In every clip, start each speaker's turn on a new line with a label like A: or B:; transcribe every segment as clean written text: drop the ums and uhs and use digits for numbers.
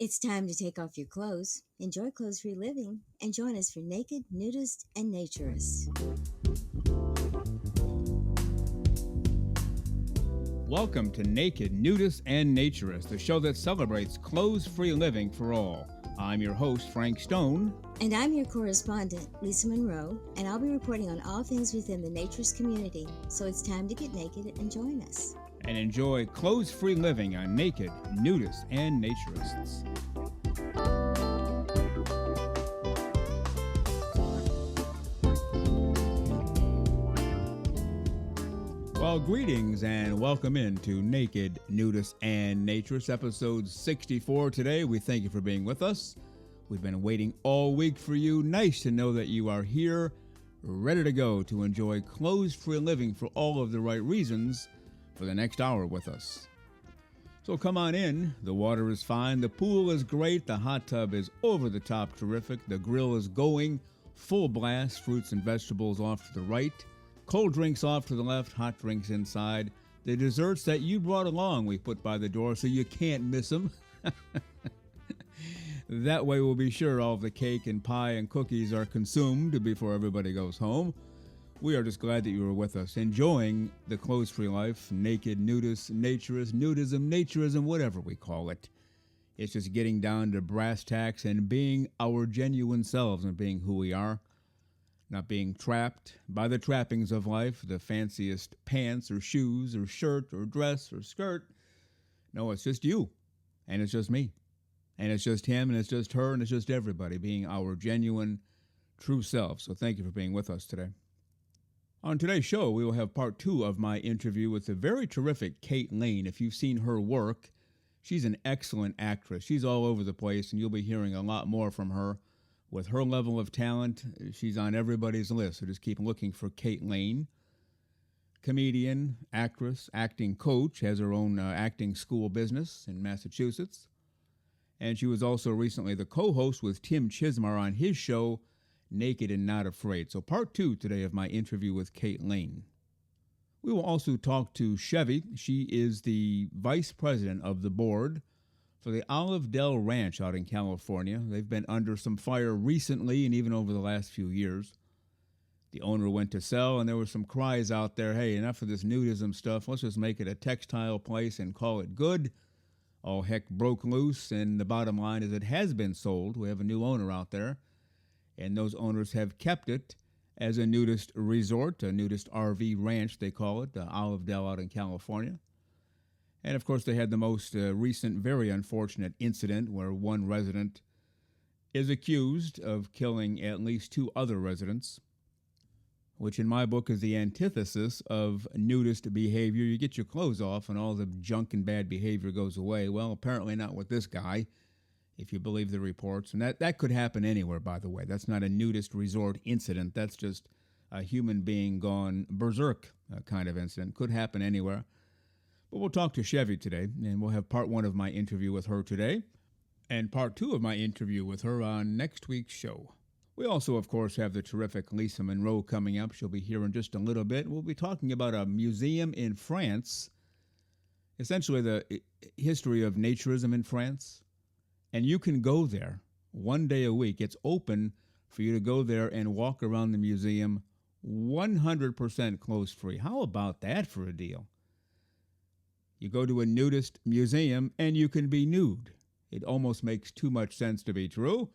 A: It's time to take off your clothes, enjoy clothes-free living, and join us for Naked, Nudists, and Naturists.
B: Welcome to Naked, Nudists, and Naturists, the show that celebrates clothes-free living for all. I'm your host, Frank Stone.
A: And I'm your correspondent, Lisa Monroe, and I'll be reporting on all things within the naturist community. So it's time to get naked and join us.
B: And enjoy clothes-free living on Naked, Nudists, and Naturists. Well, greetings and welcome into Naked, Nudists, and Naturists, episode 64 today. We thank you for being with us. We've been waiting all week for you. Nice to know that you are here, ready to go to enjoy clothes-free living for all of the right reasons for the next hour with us. So come on in. The water is fine. The pool is great. The hot tub is over the top terrific. The grill is going full blast. Fruits and vegetables off to the right. Cold drinks off to the left. Hot drinks inside. The desserts that you brought along we put by the door so you can't miss them. That way we'll be sure all of the cake and pie and cookies are consumed before everybody goes home. We are just glad that you were with us, enjoying the clothes-free life, naked, nudist, naturist, nudism, naturism, whatever we call it. It's just getting down to brass tacks and being our genuine selves and being who we are, not being trapped by the trappings of life, the fanciest pants or shoes or shirt or dress or skirt. No, it's just you, and it's just me, and it's just him, and it's just her, and it's just everybody being our genuine, true self. So thank you for being with us today. On today's show, we will have part 2 of my interview with the very terrific KEIGHT LEIGN. If you've seen her work, she's an excellent actress. She's all over the place, and you'll be hearing a lot more from her. With her level of talent, she's on everybody's list, so just keep looking for KEIGHT LEIGN. Comedian, actress, acting coach, has her own acting school business in Massachusetts. And she was also recently the co-host with Tim Chismar on his show, Naked and Not Afraid. So part 2 today of my interview with KEIGHT LEIGN. We will also talk to CHEVY. She is the vice president of the board for the Dell Ranch out in California. They've been under some fire recently and even over the last few years. The owner went to sell, and there were some cries out there, hey, enough of this nudism stuff. Let's just make it a textile place and call it good. All heck broke loose, and the bottom line is it has been sold. We have a new owner out there, and those owners have kept it as a nudist resort, a nudist RV ranch, they call it, Dell out in California. And, of course, they had the most recent, very unfortunate incident where one resident is accused of killing at least 2 other residents, which in my book is the antithesis of nudist behavior. You get your clothes off and all the junk and bad behavior goes away. Well, apparently not with this guy, if you believe the reports. And that could happen anywhere, by the way. That's not a nudist resort incident. That's just a human being gone berserk kind of incident. Could happen anywhere. But we'll talk to CHEVY today, and we'll have part 1 of my interview with her today, and part 2 of my interview with her on next week's show. We also, of course, have the terrific Lisa Monroe coming up. She'll be here in just a little bit. We'll be talking about a museum in France, essentially the history of naturism in France. And you can go there 1 day a week. It's open for you to go there and walk around the museum 100% clothes-free. How about that for a deal? You go to a nudist museum and you can be nude. It almost makes too much sense to be true.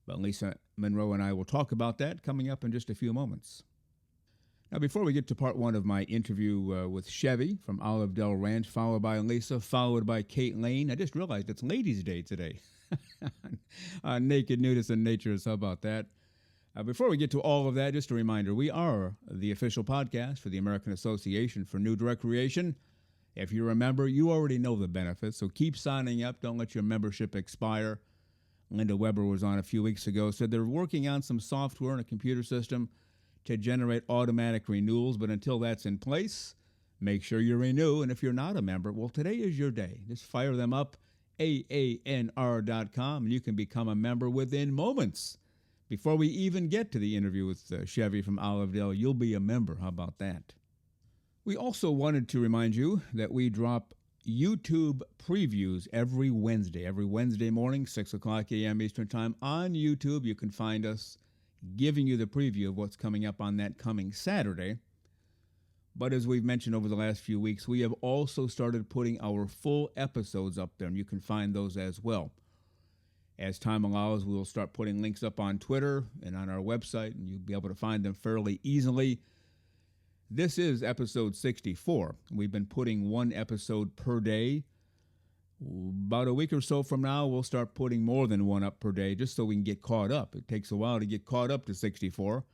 B: But Lisa Monroe and I will talk about that coming up in just a few moments. Now, before we get to part 1 of my interview with CHEVY from Dell Ranch, followed by Lisa, followed by KEIGHT LEIGN, I just realized it's Ladies' Day today. Naked, Nudists, and Naturists, how about that? Before we get to all of that, just a reminder, we are the official podcast for the American Association for Nude Recreation. If you're a member, you already know the benefits, so keep signing up. Don't let your membership expire. Linda Weber was on a few weeks ago, said they're working on some software and a computer system to generate automatic renewals, but until that's in place, make sure you renew. And if you're not a member, well, today is your day. Just fire them up, AANR.com, and you can become a member within moments. Before we even get to the interview with CHEVY from Dell, you'll be a member. How about that? We also wanted to remind you that we drop YouTube previews every Wednesday morning, 6 o'clock a.m. Eastern Time on YouTube. You can find us giving you the preview of what's coming up on that coming Saturday. But as we've mentioned over the last few weeks, we have also started putting our full episodes up there, and you can find those as well. As time allows, we will start putting links up on Twitter and on our website, and you'll be able to find them fairly easily. This is episode 64. We've been putting one episode per day. About a week or so from now, we'll start putting more than one up per day just so we can get caught up. It takes a while to get caught up to 64.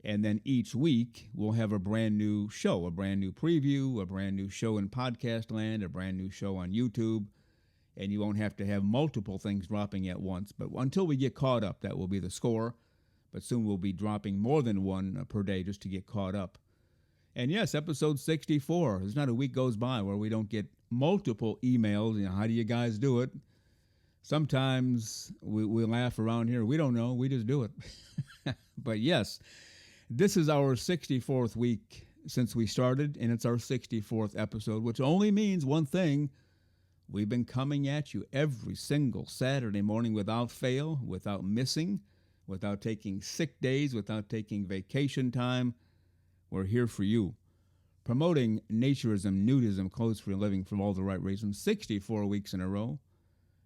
B: And then each week, we'll have a brand new show, a brand new preview, a brand new show in podcast land, a brand new show on YouTube. And you won't have to have multiple things dropping at once. But until we get caught up, that will be the score. But soon we'll be dropping more than one per day just to get caught up. And yes, episode 64. There's not a week goes by where we don't get multiple emails. You know, how do you guys do it? Sometimes we laugh around here. We don't know. We just do it. But yes, this is our 64th week since we started, and it's our 64th episode, which only means one thing. We've been coming at you every single Saturday morning without fail, without missing, without taking sick days, without taking vacation time. We're here for you. Promoting naturism, nudism, clothes for a living for all the right reasons. 64 weeks in a row.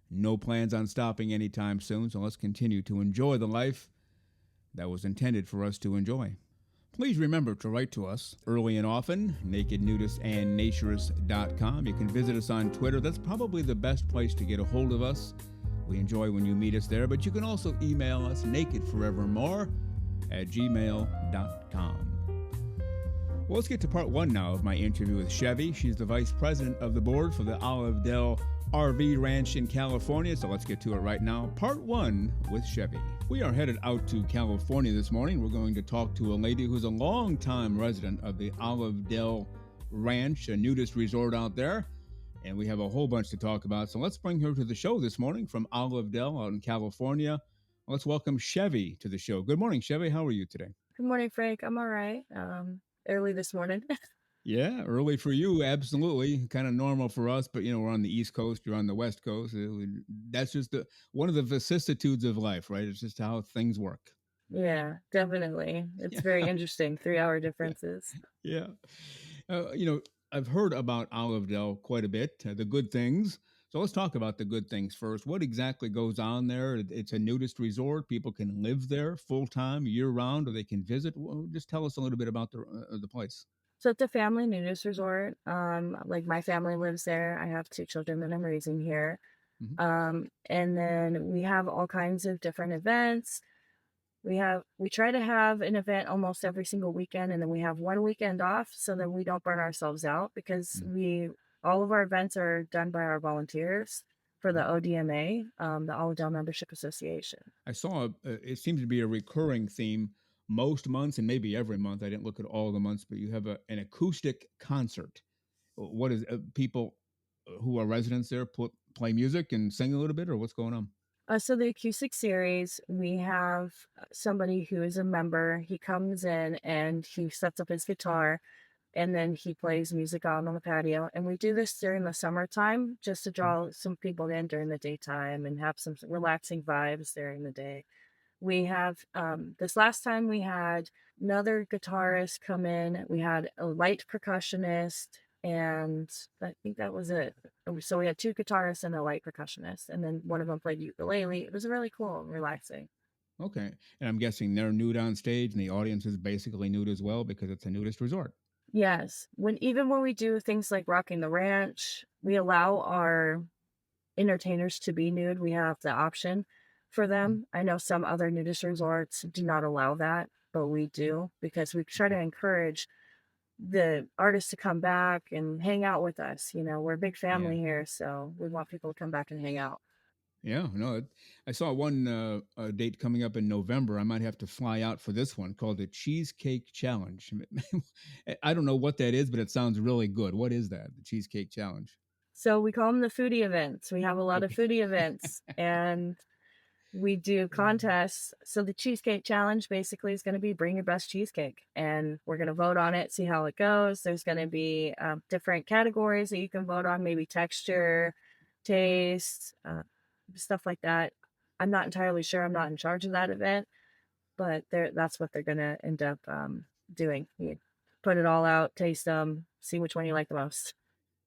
B: No plans on stopping anytime soon, so let's continue to enjoy the life that was intended for us to enjoy. Please remember to write to us early and often, nakednudistandnaturist.com. You can visit us on Twitter. That's probably the best place to get a hold of us. We enjoy when you meet us there, but you can also email us nakedforevermore@gmail.com. Well, let's get to part one now of my interview with CHEVY. She's the vice president of the board for the Dell RV Ranch in California, so let's get to it right now. Part one with CHEVY. We are headed out to California this morning. We're going to talk to a lady who's a longtime resident of the Dell Ranch, a nudist resort out there, and we have a whole bunch to talk about. So let's bring her to the show this morning from Dell out in California. Let's welcome CHEVY to the show. Good morning, CHEVY. How are you today?
C: Good morning, Frank. I'm all right. Early this morning.
B: Yeah, early for you, absolutely. Kind of normal for us, but we're on the East Coast, you're on the West Coast. That's just one of the vicissitudes of life, right? It's just how things work.
C: Yeah, definitely. It's very interesting. 3-hour differences.
B: Yeah. I've heard about Dell quite a bit, the good things. So let's talk about the good things first. What exactly goes on there? It's a nudist resort. People can live there full time, year round, or they can visit. Well, just tell us a little bit about the place.
C: So it's a family nudist resort. Like my family lives there. I have 2 children that I'm raising here. Mm-hmm. And then we have all kinds of different events. We try to have an event almost every single weekend, and then we have one weekend off so that we don't burn ourselves out, because all of our events are done by our volunteers for the ODMA, the Olive Dell Membership Association.
B: I saw it seems to be a recurring theme most months, and maybe every month. I didn't look at all the months, but you have an acoustic concert. What is people who are residents there play music and sing a little bit, or what's going on?
C: So the acoustic series, we have somebody who is a member. He comes in and he sets up his guitar, and then he plays music out on the patio. And we do this during the summertime just to draw some people in during the daytime and have some relaxing vibes during the day. We have, this last time we had another guitarist come in. We had a light percussionist, and I think that was it. So we had 2 guitarists and a light percussionist, and then one of them played ukulele. It was really cool and relaxing.
B: Okay. And I'm guessing they're nude on stage, and the audience is basically nude as well because it's a nudist resort.
C: Yes. Even when we do things like Rocking the Ranch, we allow our entertainers to be nude. We have the option for them. I know some other nudist resorts do not allow that, but we do, because we try to encourage the artists to come back and hang out with us. We're a big family here, so we want people to come back and hang out.
B: Yeah, no, I saw one date coming up in November. I might have to fly out for this one, called the Cheesecake Challenge. I don't know what that is, but it sounds really good. What is that, the Cheesecake Challenge?
C: So we call them the foodie events. We have a lot of foodie events, and We do contests. So the cheesecake challenge basically is going to be bring your best cheesecake, and we're going to vote on it, see how it goes. There's going to be different categories that you can vote on, maybe texture, taste, stuff like that. I'm not entirely sure. I'm not in charge of that event, but that's what they're going to end up doing. You put it all out, taste them, see which one you like the most.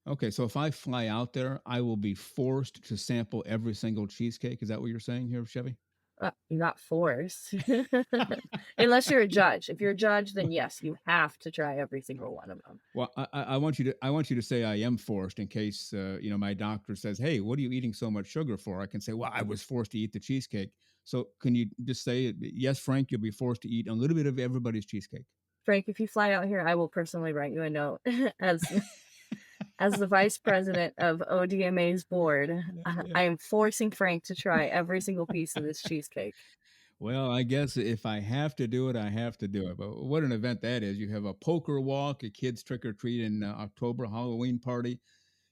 B: Okay, so if I fly out there, I will be forced to sample every single cheesecake. Is that what you're saying here, Chevy?
C: You're not forced. Unless you're a judge. If you're a judge, then yes, you have to try every single one of them.
B: Well, I want you to say I am forced in case my doctor says, "Hey, what are you eating so much sugar for?" I can say, "Well, I was forced to eat the cheesecake." So can you just say, "Yes, Frank, you'll be forced to eat a little bit of everybody's cheesecake."
C: Frank, if you fly out here, I will personally write you a note as the vice president of ODMA's board. I am forcing Frank to try every single piece of this cheesecake.
B: Well, I guess if I have to do it, I have to do it. But what an event that is. You have a poker walk, a kids trick or treat in October, Halloween party.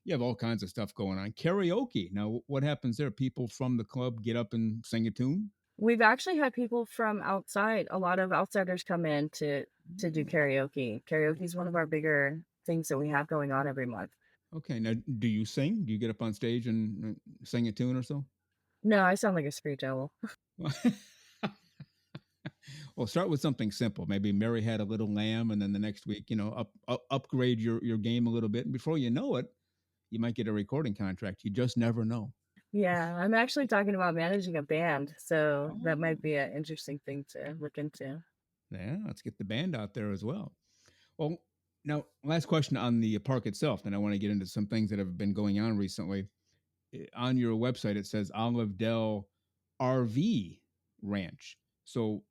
B: You have all kinds of stuff going on. Karaoke. Now, what happens there? People from the club get up and sing a tune?
C: We've actually had people from outside, a lot of outsiders come in to do karaoke. Karaoke is one of our bigger things that we have going on every month.
B: Okay. Now, do you sing? Do you get up on stage and sing a tune or so?
C: No, I sound like a screech owl.
B: Well, start with something simple. Maybe Mary had a little lamb, and then the next week, upgrade your game a little bit, and before you know it, you might get a recording contract. You just never know.
C: Yeah, I'm actually talking about managing a band, so that
B: Oh,
C: might be an interesting thing to look into.
B: yeah. Let's get the band out there as well. Well, now, last question on the park itself. Then I want to get into some things that have been going on recently. On your website, it says Olive Dell RV Ranch. So,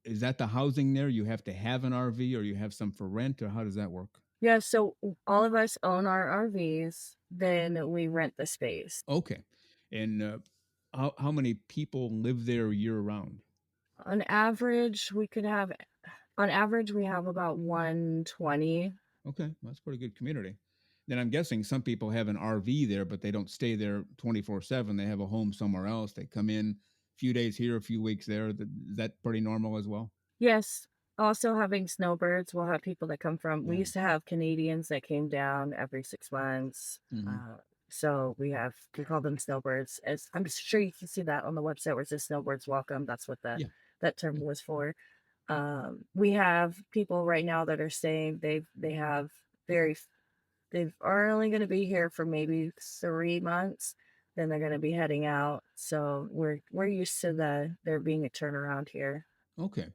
B: is that the housing there? You have to have an RV, or you have some for rent, or how does that work?
C: Yeah, so all of us own our RVs, then we rent the space.
B: Okay. And how many people live there year round?
C: On average, we have about 120.
B: Okay, well, that's a pretty good community. Then I'm guessing some people have an RV there, but they don't stay there 24/7. They have a home somewhere else. They come in a few days here, a few weeks there. Is that pretty normal as well?
C: Yes, also having snowbirds, we'll have people that come from, we
B: Yeah.
C: used to have Canadians that came down every 6 months.
B: Hmm.
C: So we call them snowbirds. As I'm sure you can see that on the website where it says snowbirds welcome. That's what
B: Yeah.
C: that term
B: Yeah.
C: was for. We have people right now that are saying they have very they are only going to be here for maybe 3 months. Then they're going to be heading out. So we're used to there being a turnaround here.
B: Okay.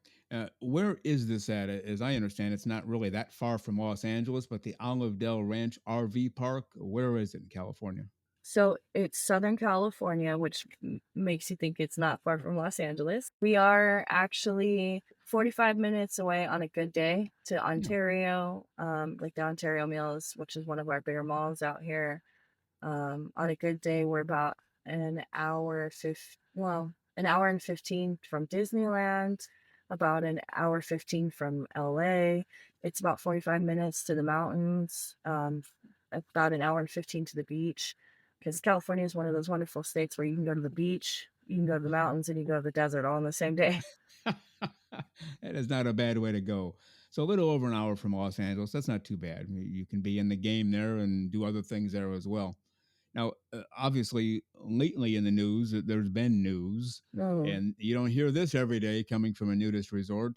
B: Where is this at? As I understand, it's not really that far from Los Angeles, but the Olive Dell Ranch RV Park, where is it in California?
C: So it's Southern California, which makes you think it's not far from Los Angeles. We are actually 45 minutes away on a good day to
B: Yeah.
C: Ontario, like the Ontario Mills, which is one of our bigger malls out here. On a good day, we're about an hour and 15 from Disneyland, about an hour 15 from LA. It's about 45 minutes to the mountains, about an hour and 15 to the beach. Because California is one of those wonderful states where you can go to the beach, you can go to the mountains, and you can go to the desert all in the same day.
B: That is not a bad way to go. So a little over an hour from Los Angeles. That's not too bad. You can be in the game there and do other things there as well. Now, obviously, lately in the news, there's been news,
C: Oh,
B: and you don't hear this every day coming from a nudist resort.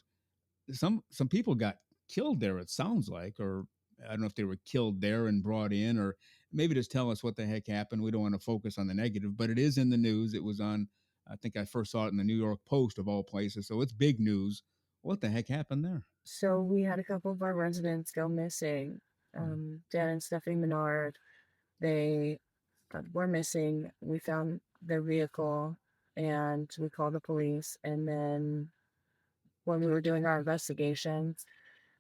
B: Some people got killed there. It sounds like, or I don't know if they were killed there and brought in, or maybe just tell us what the heck happened. We don't want to focus on the negative, but it is in the news. It was on. I think I first saw it in the New York Post of all places, so it's big news. What the heck happened there?
C: so we had a couple of our residents go missing.
B: Mm.
C: Dan and Stephanie Menard, they were missing. We found their vehicle and we called the police. And then when we were doing our investigations,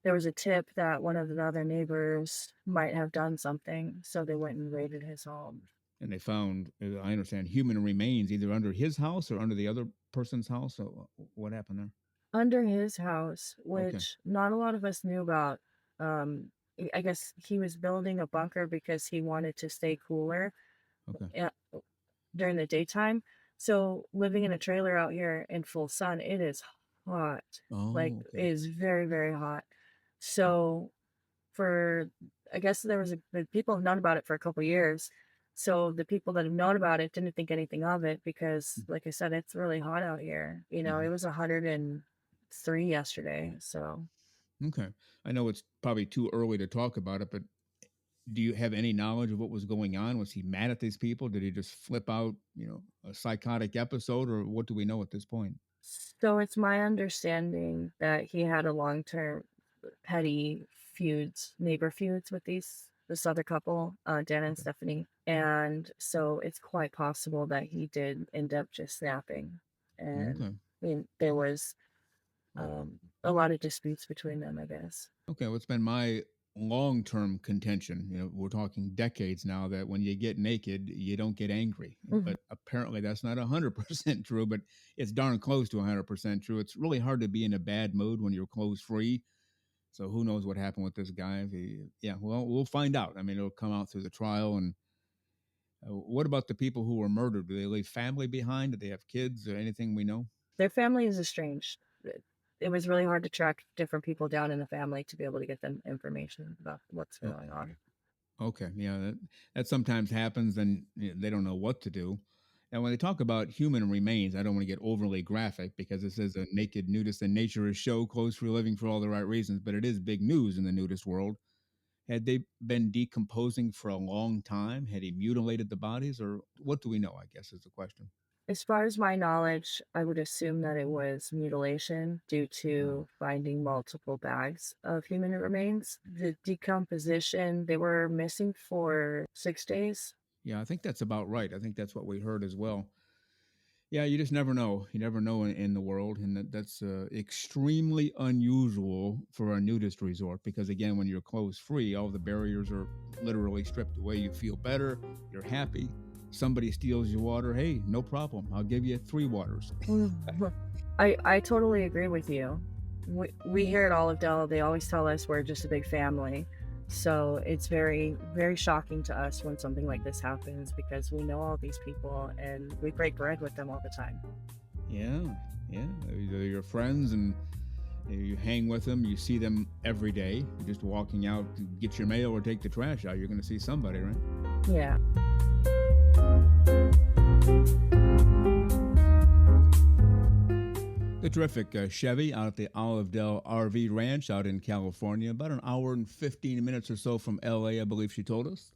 C: there was a tip that one of the other neighbors might have done something. So they went and raided his home.
B: And they found, I understand, human remains either under his house or under the other person's house. So what happened there?
C: Under his house,
B: Okay,
C: which not a lot of us knew about. Um, I guess he was building a bunker because he wanted to stay cooler
B: okay.
C: uh, during the daytime. So living in a trailer out here in full sun, it is hot. Like
B: Oh,
C: it
B: okay.
C: is very, very hot. So for I guess the people have known about it for a couple years. So the people that have known about it didn't think anything of it because, like I said, it's really hot out here.
B: Mm-hmm.
C: It was 103 yesterday. So
B: Okay. I know it's probably too early to talk about it, but do you have any knowledge of what was going on? Was he mad at these people? Did he just flip out, a psychotic episode, or what do we know at this point?
C: so it's my understanding that he had a long-term petty neighbor feuds with this other couple, Dan and
B: Okay.
C: Stephanie. And so it's quite possible that he did end up just snapping. And
B: Okay.
C: there was a lot of disputes between them, I guess.
B: Okay. What's been my long term contention? We're talking decades now that when you get naked, you don't get angry.
C: Mhm.
B: But apparently that's not 100% true, but it's darn close to 100% true. It's really hard to be in a bad mood when you're clothes free. So who knows what happened with this guy? Yeah, well, we'll find out. I mean, it'll come out through the trial. And what about the people who were murdered? Do they leave family behind? Do they have kids or anything we know?
C: Their family is estranged. It was really hard to track different people down in the family to be able to get them information about what's
B: Oh,
C: going on.
B: okay, yeah, that sometimes happens, and they don't know what to do. And when they talk about human remains, I don't want to get overly graphic because this is a naked nudist and naturist show, clothes for a living for all the right reasons, but it is big news in the nudist world. Had they been decomposing for a long time? Had he mutilated the bodies, or what do we know? I guess is the question.
C: As far as my knowledge, I would assume that it was mutilation due
B: Uh,
C: to finding multiple bags of human remains. The decomposition, they were missing for 6 days.
B: yeah, I think that's about right. I think that's what we heard as well. Yeah, you just never know. You never know in the world, and that's extremely unusual for a nudist resort because, again, when you're clothes free, all the barriers are literally stripped away. You feel better. You're happy. Somebody steals your water. Hey, no problem. I'll give you three waters.
C: Mhm. I totally agree with you. We here at Olive Dell, they always tell us we're just a big family. So it's very, very shocking to us when something like this happens because we know all these people and we break bread with them all the time.
B: Yeah, yeah. They're your friends, and you hang with them. You see them every day. You're just walking out to get your mail or take the trash out. You're going to see somebody, right?
C: Yeah.
B: The terrific Chevy out at the Olive Dell RV Ranch out in California, about an hour and 15 minutes or so from LA, I believe she told us.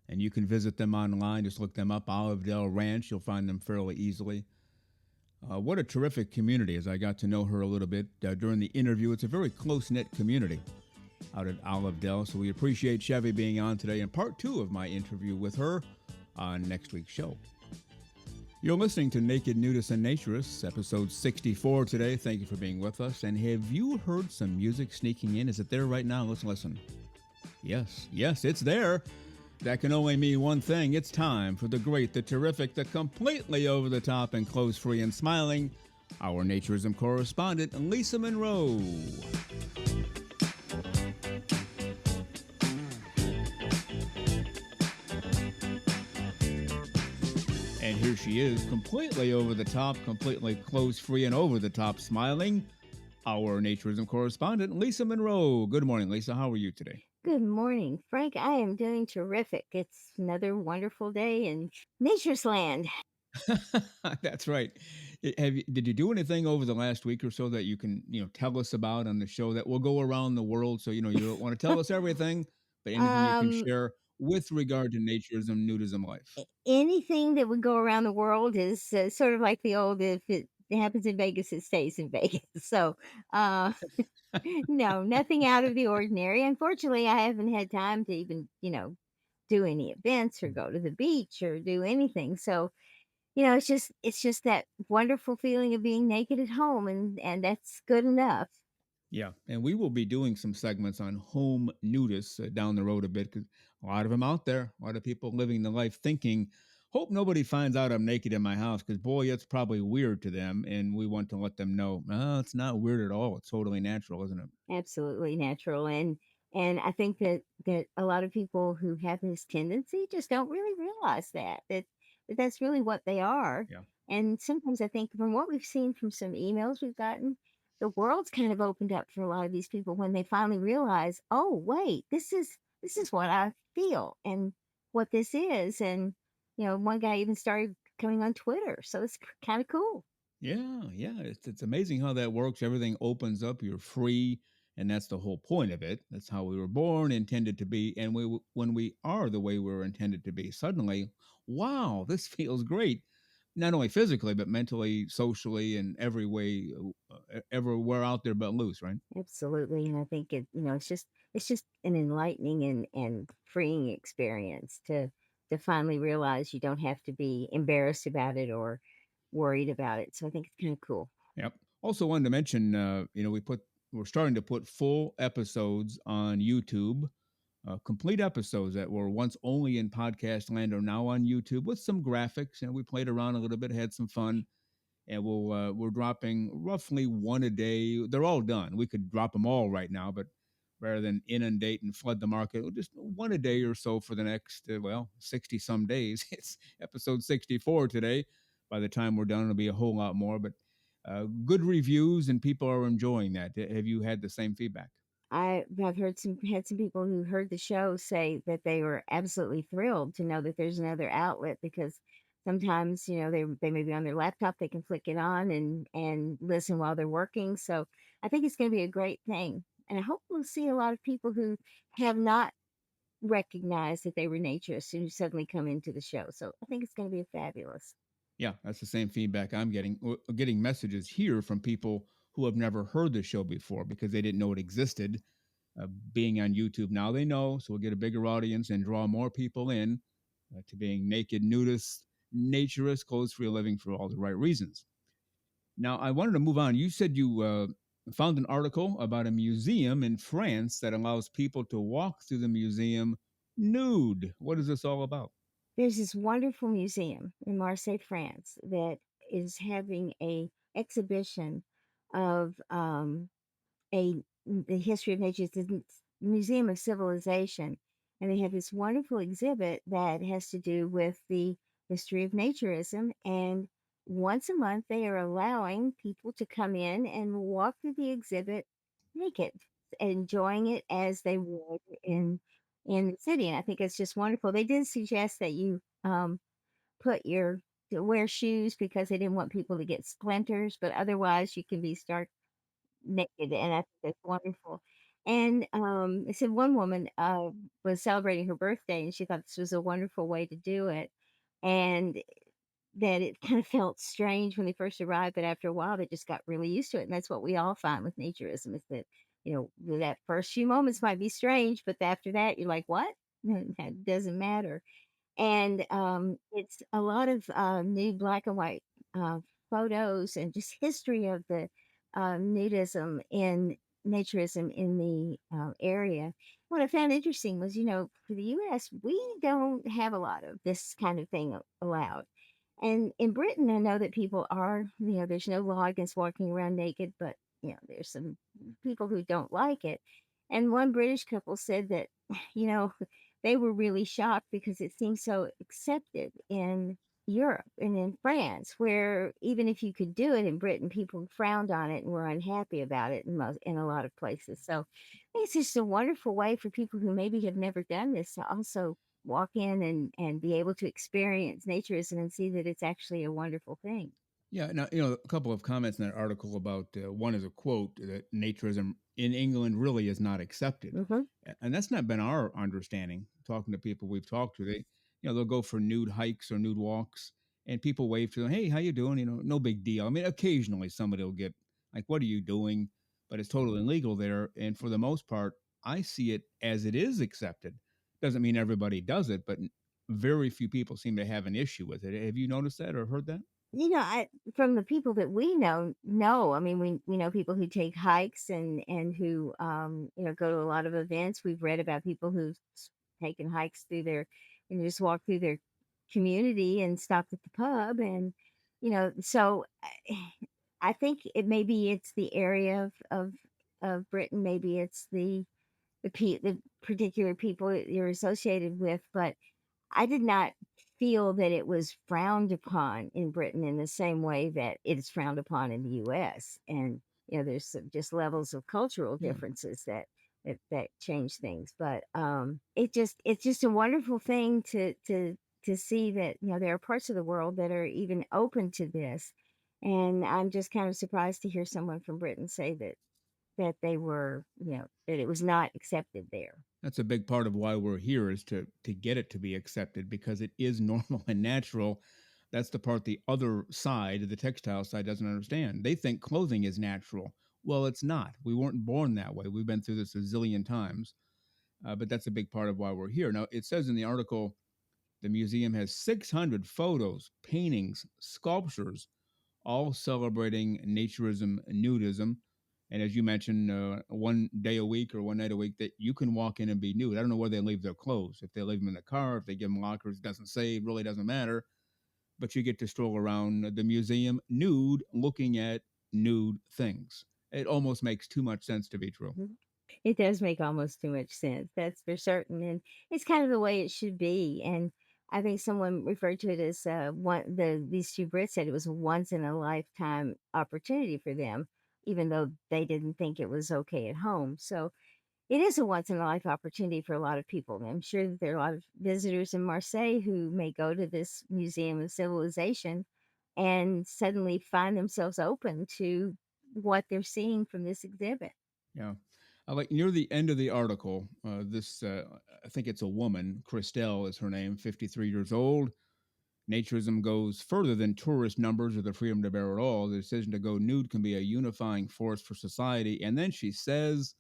B: And you can visit them online. Just look them up, Olive Dell Ranch. You'll find them fairly easily. What a terrific community, as I got to know her a little bit during the interview. It's a very close knit community out at Olive Dell. So we appreciate Chevy being on today in part two of my interview with her on next week's show. You're listening to Naked Nudists and Naturists, episode 64 today. Thank you for being with us. And have you heard some music sneaking in? Is it there right now? Let's listen. Yes, it's there. That can only mean one thing. It's time for the great, the terrific, the completely over the top and clothes free and smiling, our naturism correspondent, Lisa Monroe. And here she is, completely over the top, completely clothes free and over the top smiling, our naturism correspondent, Lisa Monroe. Good morning, Lisa. How are you today?
A: Good morning, Frank. I am doing terrific. It's another wonderful day in nature's land.
B: That's right. Did you do anything over the last week or so that you can tell us about on the show that will go around the world? So you don't want to tell us everything, but anything you can
A: Um,
B: share with regard to naturism, nudism life.
A: Anything that would go around the world is sort of like the old if it happens in Vegas, it stays in Vegas. So, uh, no, nothing out of the ordinary. Unfortunately, I haven't had time to even, do any events or go to the beach or do anything. So, it's just that wonderful feeling of being naked at home, and that's good enough.
B: Yeah, and we will be doing some segments on home nudists down the road a bit because a lot of them out there, a lot of people living the life thinking, hope nobody finds out I'm naked in my house because boy, it's probably weird to them, and we want to let them know, no, it's not weird at all. It's totally natural, isn't it?
A: Absolutely natural, and I think that a lot of people who have this tendency just don't really realize that that that's really what they are.
B: Yeah.
A: And sometimes I think from what we've seen from some emails we've gotten, the world's kind of opened up for a lot of these people when they finally realize, oh wait, this is what I feel and what this is. And one guy even started coming on Twitter, so it's kind of cool.
B: Yeah, yeah. It's amazing how that works. Everything opens up. You're free, and that's the whole point of it. That's how we were born, intended to be, and when we are the way we were intended to be, suddenly, wow, this feels great. Not only physically, but mentally, socially, and every way, everywhere out there but loose, right?
A: Absolutely, and I think it's just an enlightening and freeing experience to finally realize you don't have to be embarrassed about it or worried about it. So I think it's kind of cool.
B: Yep. Also, wanted to mention, we're starting to put full episodes on YouTube. Complete episodes that were once only in podcast land are now on YouTube with some graphics, and we played around a little bit, had some fun, and we're dropping roughly one a day. They're all done. We could drop them all right now, but rather than inundate and flood the market, we'll just one a day or so for the next 60 some days. It's episode 64 today. By the time we're done, it'll be a whole lot more. But good reviews and people are enjoying that. Have you had the same feedback?
A: I've had some people who heard the show say that they were absolutely thrilled to know that there's another outlet because sometimes they may be on their laptop, they can flick it on and listen while they're working. So I think it's going to be a great thing, and I hope we'll see a lot of people who have not recognized that they were naturists and who suddenly come into the show. So I think it's going to be fabulous.
B: Yeah, that's the same feedback I'm getting. We're getting messages here from people who have never heard the show before because they didn't know it existed. Being on YouTube now, they know, so we'll get a bigger audience and draw more people in to being naked nudists, naturists, clothes for a living for all the right reasons. Now, I wanted to move on. You said you found an article about a museum in France that allows people to walk through the museum nude. What is this all about?
A: There's this wonderful museum in Marseille, France, that is having a exhibition of the history of nature. It's a museum of civilization, and they have this wonderful exhibit that has to do with the history of naturism. And once a month, they are allowing people to come in and walk through the exhibit naked, enjoying it as they would in the city. And I think it's just wonderful. They did suggest that you put your to wear shoes because they didn't want people to get splinters, but otherwise you can be stark naked, and I think that's wonderful. And, they said one woman, was celebrating her birthday, and she thought this was a wonderful way to do it, and that it kind of felt strange when they first arrived, but after a while, they just got really used to it, and that's what we all find with naturism is that, that first few moments might be strange, but after that, you're like, "What?" That doesn't matter. And, it's a lot of, new black and white, photos and just history of the, nudism and naturism in the, area. What I found interesting was, for the US, we don't have a lot of this kind of thing allowed. And in Britain, I know that people are, there's no law against walking around naked, but, there's some people who don't like it. And one British couple said that, you know, they were really shocked because it seems so accepted in Europe and in France, where even if you could do it in Britain, people frowned on it and were unhappy about it in a lot of places. So I think it's just a wonderful way for people who maybe have never done this to also walk in and be able to experience naturism and see that it's actually a wonderful thing.
B: Yeah, now a couple of comments in that article about one is a quote that naturism in England really is not accepted,
A: Hmm.
B: and that's not been our understanding. Talking to people we've talked to, they'll go for nude hikes or nude walks, and people wave to them, "Hey, how you doing?" No big deal. I mean, occasionally somebody will get like, "What are you doing?" But it's totally legal there, and for the most part, I see it as it is accepted. Doesn't mean everybody does it, but very few people seem to have an issue with it. Have you noticed that or heard that?
A: I from the people that we know, no. I mean, we know people who take hikes and who go to a lot of events. We've read about people who've taken hikes through their and just walked through their community and stopped at the pub and so I think maybe it's the area of Britain, maybe it's the particular people that you're associated with, but I did not. feel that it was frowned upon in Britain in the same way that it is frowned upon in the US. And there's just levels of cultural
B: Yeah.
A: differences that change things. But it's just a wonderful thing to see that there are parts of the world that are even open to this. And I'm just kind of surprised to hear someone from Britain say that they were, that it was not accepted there.
B: That's a big part of why we're here is to get it to be accepted because it is normal and natural. That's the part the other side, the textile side, doesn't understand. They think clothing is natural. Well, it's not. We weren't born that way. We've been through this a zillion times. But that's a big part of why we're here. Now, it says in the article the museum has 600 photos, paintings, sculptures, all celebrating naturism, nudism. And as you mentioned, one day a week or one night a week that you can walk in and be nude. I don't know where they leave their clothes. If they leave them in the car, if they give them lockers, doesn't say, it really doesn't matter. But you get to stroll around the museum nude, looking at nude things. It almost makes too much sense to be true.
A: It does make almost too much sense. That's for certain, and it's kind of the way it should be. And I think someone referred to it as these two Brits said it was a once in a lifetime opportunity for them, even though they didn't think it was okay at home. So it is a once in a life opportunity for a lot of people. I'm sure that there are a lot of visitors in Marseille who may go to this museum of civilization and suddenly find themselves open to what they're seeing from this exhibit.
B: Yeah. I like near the end of the article, I think it's a woman, Christelle is her name, 53 years old. Naturism goes further than tourist numbers or the freedom to bear it all. The decision to go nude can be a unifying force for society. And then she says,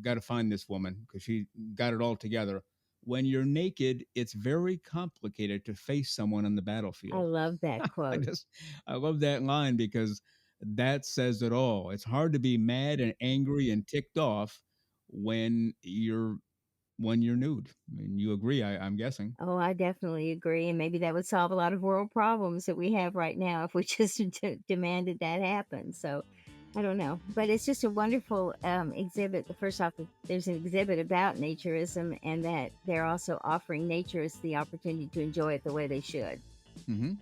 B: got to find this woman because she got it all together. When you're naked, it's very complicated to face someone on the
A: I
B: battlefield.
A: love that
B: I
A: quote.
B: just, I love that line because that says it all. It's hard to be mad and angry and ticked off when you're when you're nude. I mean, you agree, I'm guessing.
A: Oh, I definitely agree, and maybe that would solve a lot of world problems that we have right now if we just demanded that happen. So, I don't know, but it's just a wonderful exhibit. The first off, there's an exhibit about naturism, and that they're also offering naturists the opportunity to enjoy it the way they should.
B: Hmm.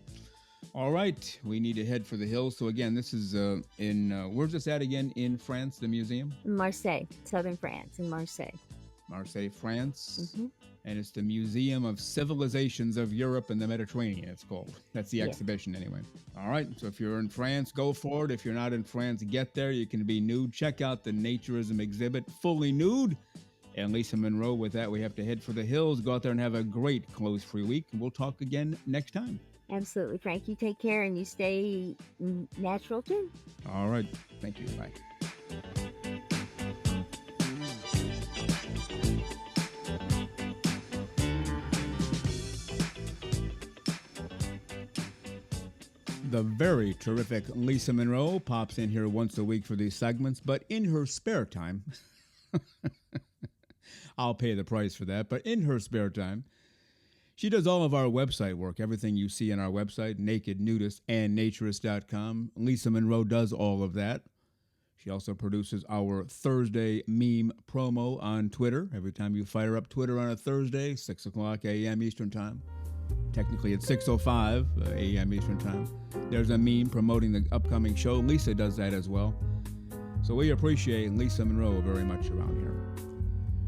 B: All right, we need to head for the hills. So again, this is in where's this at again? In France, the museum,
A: Marseille, southern France, in Marseille.
B: Marseille, France,
A: Hmm.
B: and it's the Museum of Civilizations of Europe and the Mediterranean. It's called. That's the
A: Yeah,
B: exhibition anyway. All right, so if you're in France, go for it. If you're not in France, get there. You can be nude. Check out the naturism exhibit, fully nude. And Lisa Monroe, with that, we have to head for the hills. Go out there and have a great close-free week. And we'll talk again next time.
A: absolutely, Frank. You take care and you stay natural too.
B: All right. Thank you. Bye. The very terrific Lisa Monroe pops in here once a week for these segments, but in her spare time, I'll pay the price for that, but in her spare time, she does all of our website work, everything you see on our website, Naked Nudist and Naturist.com. Lisa Monroe does all of that. She also produces our Thursday meme promo on Twitter. Every time you fire up Twitter on a Thursday, 6 o'clock a.m. Eastern Time. Technically, it's 6:05 a.m. Eastern Time. There's a meme promoting the upcoming show. Lisa does that as well. So we appreciate Lisa Monroe very much around here.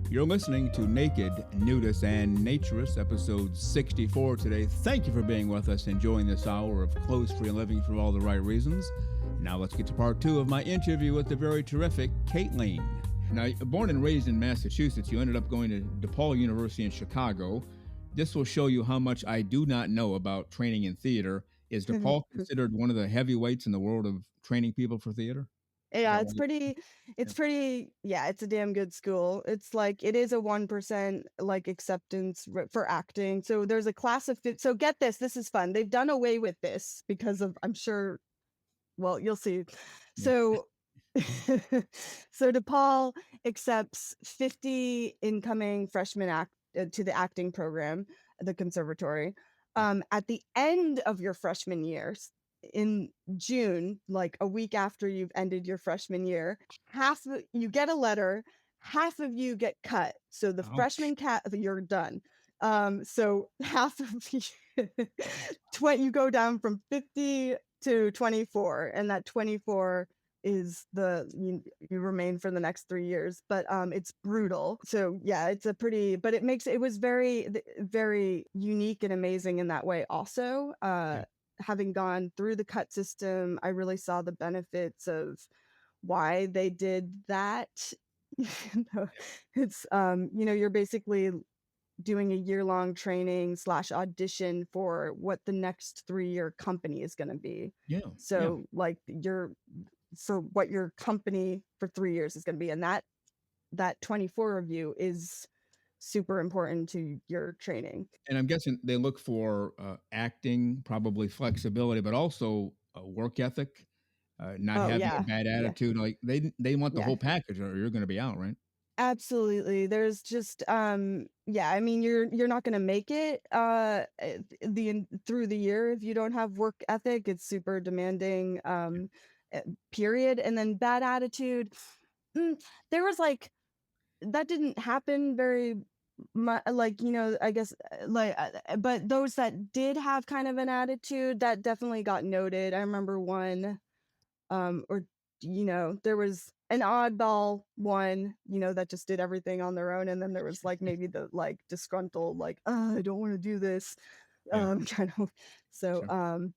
B: You're listening to Naked, Nudist, and Naturist, episode 64 today. Thank you for being with us, enjoying this hour of clothes-free living for all the right reasons. Now let's get to part two of my interview with the very terrific KEIGHT LEIGN. Now, born and raised in Massachusetts, you ended up going to DePaul University in Chicago. This will show you how much I do not know about training in theater. Is DePaul considered one of the heavyweights in the world of training people for theater?
D: Yeah,
B: Is that why
D: it's pretty, yeah, it's a damn good school. It's like, it is a 1% like acceptance for acting. So there's a class of, so get this is fun. They've done away with this because of, I'm sure, well, you'll see.
B: Yeah.
D: So, so DePaul accepts 50 incoming freshmen to the acting program, the conservatory. At the end of your freshman years, in June, like a week after you've ended your freshman year, you get a letter, half of you get cut. So the
B: Ouch.
D: freshman you're done. So half of the 20, you go down from 50 to 24, and that 24 is you remain for the next 3 years, but it's brutal. So yeah, it's a pretty, but it was very unique and amazing in that way also.
B: Yeah.
D: Having gone through the cut system, I really saw the benefits of why they did that. You know, it's you're basically doing a year-long training slash audition for what the next 3-year company is going to be.
B: Yeah. Yeah.
D: So like you're for what your company for 3 years is going to be, and that 24 of you is super important to your training.
B: And I'm guessing they look for acting, probably flexibility, but also work ethic, not
D: Oh
B: having a
D: yeah,
B: bad
D: yeah,
B: attitude. Like they want the
D: yeah.
B: whole package, or you're going to be out, right?
D: Absolutely. There's just yeah, I mean you're not going to make it through the year if you don't have work ethic. It's super demanding period. And then bad attitude. There was like that didn't happen very much, like I guess but those that did have kind of an attitude, that definitely got noted. I remember one or there was an oddball one, that just did everything on their own, and then there was like maybe the like disgruntled, like, I don't want to do this,
B: Yeah.
D: kind of. So
B: Sure.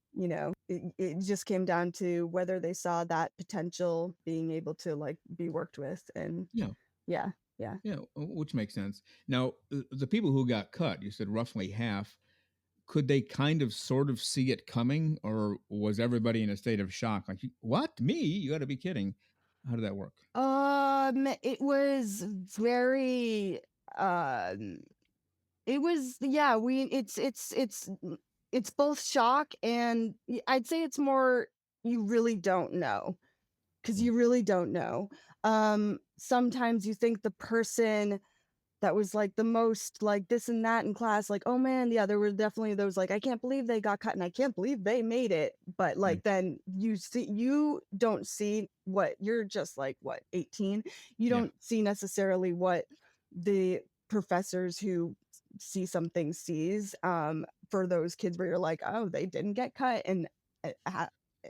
D: it just came down to whether they saw that potential being able to like be worked with. And
B: Yeah.
D: yeah, yeah.
B: Yeah. Which makes sense. Now, the people who got cut, you said roughly half. Could they kind of sort of see it coming, or was everybody in a state of shock? Like, what? Me? You got to be kidding. How did that work?
D: It was very um it was, yeah, we it's both shock and I'd say it's more, you really don't know, because
B: Mm.
D: you really don't know. Sometimes you think the person that was like the most like this and that in class, like, oh man, yeah, there were definitely those like, I can't believe they got cut and I can't believe they made it. But
B: Yeah.
D: like then you don't see what you're just like, what, 18, you
B: Yeah.
D: don't see necessarily what the professors who see something sees. For those kids where you're like, oh, they didn't get cut. And uh, ha-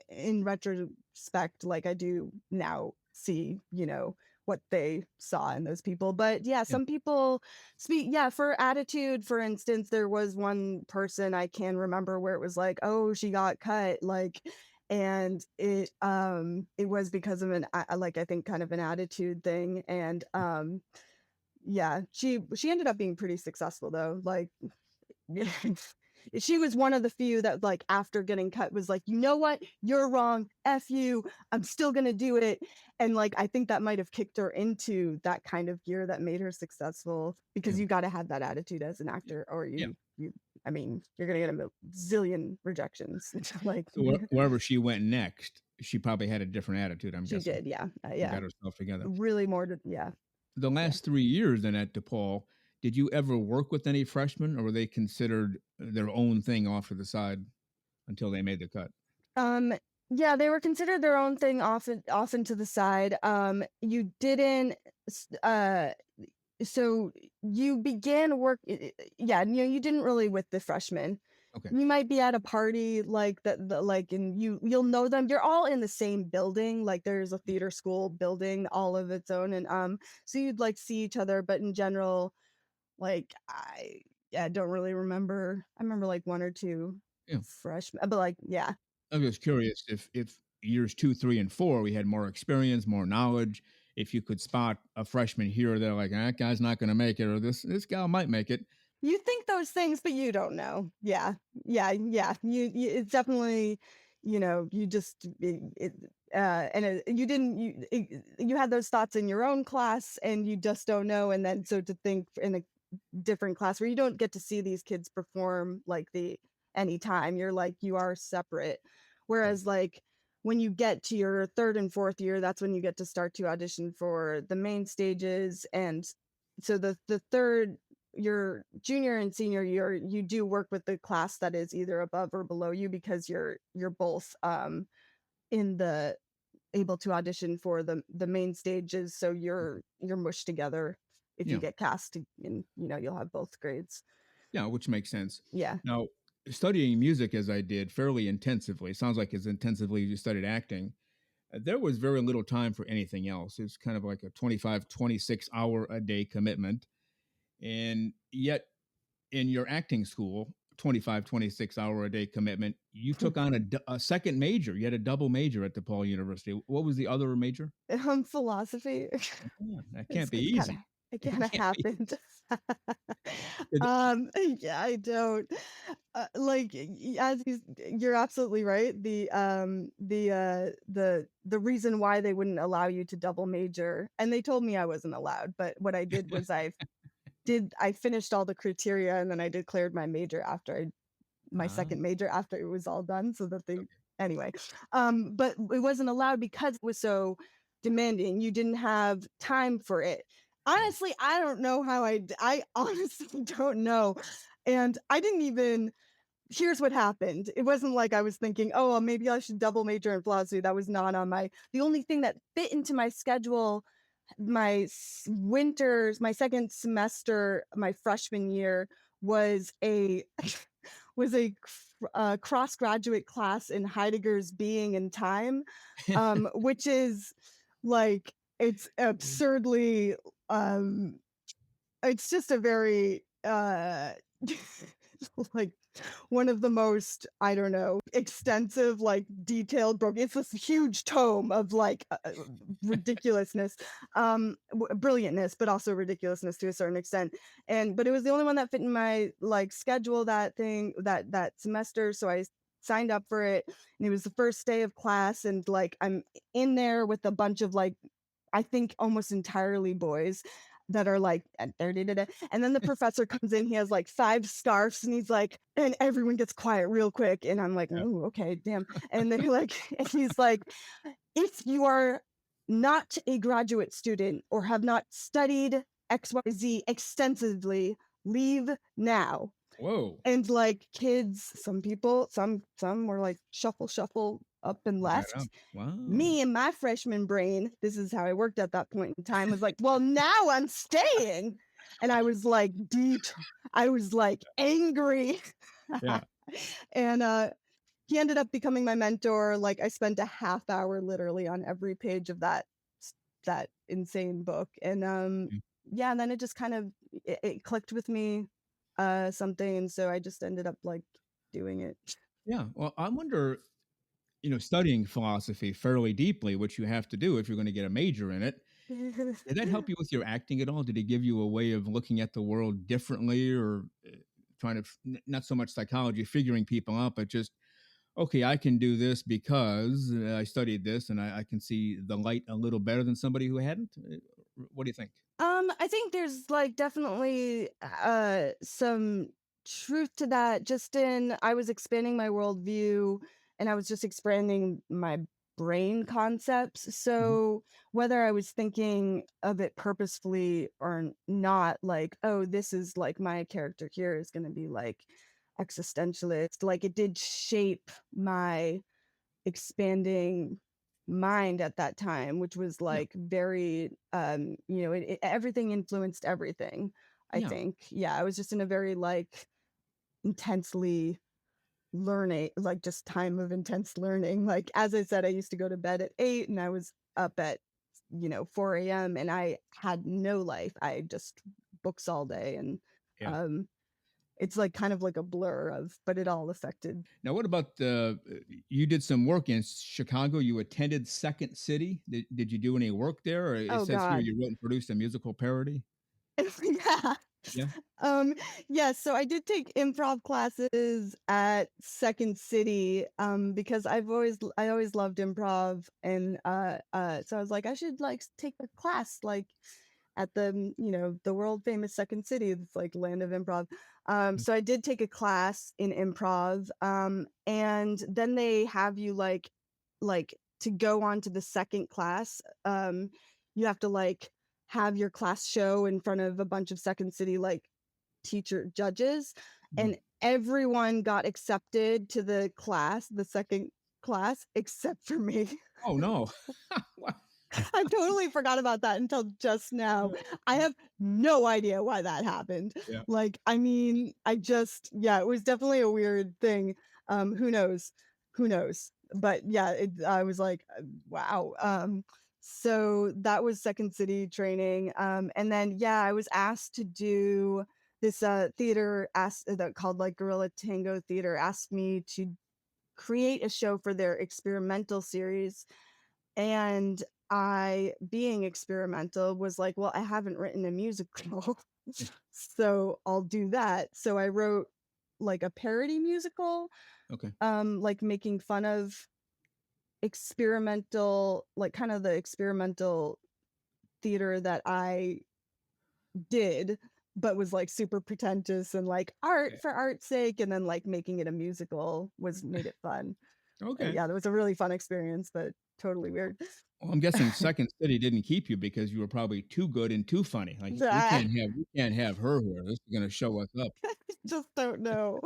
D: in retrospect, like I do now see, what they saw in those people. But yeah,
B: Yeah.
D: some people yeah, for attitude, for instance, there was one person I can remember where it was like, oh, she got cut, like, and it was because of like, I think kind of an attitude thing. And yeah, she ended up being pretty successful though, like. She was one of the few that like after getting cut was like, you know what, you're wrong, F you, I'm still gonna do it. And like I think that might have kicked her into that kind of gear that made her successful, because
B: Yeah.
D: you got to have that attitude as an actor, or
B: Yeah.
D: you I mean you're gonna get a zillion rejections. Like
B: So wherever she went next, she probably had a different attitude, I'm
D: she
B: guessing,
D: did, yeah,
B: and
D: yeah,
B: got herself together.
D: really more to, yeah,
B: The
D: yeah.
B: last 3 years then at DePaul, did you ever work with any freshmen, or were they considered their own thing off to the side until they made the cut?
D: Um, yeah, they were considered their own thing, often to the side. You didn't, so you began work, yeah, you didn't really with the freshmen.
B: Okay.
D: You might be at a party like that, like, and you'll know them. You're all in the same building. Like there's a theater school building all of its own, and so you'd like see each other, but in general, like yeah, don't really remember. I remember like one or two
B: Yeah.
D: freshmen, but like, yeah.
B: I'm just curious if years 2, 3, and 4, we had more experience, more knowledge, if you could spot a freshman here or there, like, "That guy's not gonna make it," or "This gal might make it."
D: You think those things, but you don't know. Yeah. Yeah, yeah. It's definitely, you just and you didn't you had those thoughts in your own class and you just don't know. And then so to think in a different class where you don't get to see these kids perform like the anytime, you're like, you are separate.
B: Right.
D: Whereas like when you get to your third and fourth year, that's when you get to start to audition for the main stages. And so the third, your junior and senior year, you do work with the class that is either above or below you, because you're both in the able to audition for the main stages, so you're mushed together if you
B: Yeah.
D: get cast, and you'll have both grades.
B: Yeah, which makes sense.
D: Yeah.
B: Now, studying music as I did fairly intensively, sounds like as intensively as you studied acting, there was very little time for anything else. It's kind of like a 25, 26 hour a day commitment. And yet, in your acting school, 25, 26 hour a day commitment, you took on a second major. You had a double major at DePaul University. What was the other major?
D: Philosophy.
B: Yeah, that
D: It's
B: can't be
D: kind of
B: easy.
D: it
B: It
D: kind of
B: can't be.
D: happened.
B: Is it-
D: Yeah, I don't like as you're absolutely right. The reason why they wouldn't allow you to double major, and they told me I wasn't allowed, but what I did was I finished all the criteria and then I declared my major after my
B: Ah,
D: second major after it was all done so that they anyway. But it wasn't allowed because it was so demanding. You didn't have time for it.
B: yeah.
D: Honestly, I don't know how I honestly don't know. And I didn't even here's what happened. It wasn't like I was thinking, "Oh, well, maybe I should double major in philosophy." That was not on my the only thing that fit into my schedule my second semester, my freshman year was a cross graduate class in Heidegger's Being and Time, which is like it's absurdly um, it's just a very like one of the most I don't know extensive like detailed book. It's this huge tome of like ridiculousness, brilliantness, but also ridiculousness to a certain extent. And but it was the only one that fit in my like schedule that semester, so I signed up for it, and it was the first day of class, and like I'm in there with a bunch of like I think almost entirely boys that are like, and then the professor comes in, he has like 5 scarves, and he's like and everyone gets quiet real quick, and I'm like,
B: Yeah.
D: "Oh, okay, damn." And they're like and he's like, "If you are not a graduate student or have not studied XYZ extensively, leave now."
B: Whoa.
D: And like kids, some people, some were like shuffle, shuffble up and
B: Right
D: left.
B: up. Wow.
D: Me and my freshman brain, this is how I worked at that point in time, was like, well, now I'm staying. And I was like, I was like angry.
B: Yeah.
D: And he ended up becoming my mentor. Like I spent a half hour literally on every page of that insane book. And
B: Mm.
D: yeah, and then it just kind of it clicked with me something, and so I just ended up like doing it.
B: Yeah. Well, I wonder, studying philosophy fairly deeply, which you have to do if you're going to get a major in it. Did that help you with your acting at all? Did it give you a way of looking at the world differently, or trying to not so much psychology, figuring people out, but just okay, I can do this because I studied this, and I can see the light a little better than somebody who hadn't. What do you think?
D: I think there's like definitely some truth to that. Just in I was expanding my worldview and I was just expanding my brain concepts.
B: Mhm.
D: So whether I was thinking of it purposefully or not, like, oh, this is like my character here is gonna be like existentialist, like it did shape my expanding mind at that time, which was
B: Yeah,
D: like very everything influenced everything, I
B: yeah,
D: think. Yeah, I was just in a very like intensely learning, like just time of intense learning. Like as I said, I used to go to bed at 8 and I was up at 4 a.m. and I had no life. I just books all day and
B: yeah.
D: um it's like kind of like a blur of but it all affected.
B: Now, what about you did some work in Chicago? You attended Second City. Did you do any work there? Or it
D: Oh
B: says here
D: god.
B: you wrote and produced a musical parody.
D: Yeah.
B: Yeah.
D: Um, yeah, so I did take improv classes at Second City, because I always loved improv, and so I was like, I should like take a class like at the world famous Second City, it's like land of improv.
B: Mm.
D: So I did take a class in improv, and then they have you like to go on to the second class, you have to like have your class show in front of a bunch of Second City like teacher judges,
B: Mm.
D: and everyone got accepted to the second class except for me.
B: Oh no! What?
D: I totally forgot about that until just now. I have no idea why that happened.
B: Yeah.
D: Like, I mean, yeah, it was definitely a weird thing. Who knows? Who knows? But yeah, I was like, wow. So that was Second City training. And then yeah, I was asked to do this theater that called like Gorilla Tango Theater asked me to create a show for their experimental series, and I, being experimental, was like, well, I haven't written a musical, so I'll do that. So I wrote like a parody musical,
B: Okay.
D: like making fun of experimental, like kind of the experimental theater that I did, but was like super pretentious and like art
B: Okay.
D: for art's sake, and then like making it a musical was made it fun.
B: Okay.
D: Yeah, that was a really fun experience, but totally weird.
B: Well, I'm guessing Second City didn't keep you because you were probably too good and too funny. Like we can't have her here. This is gonna show us up.
D: Just don't know.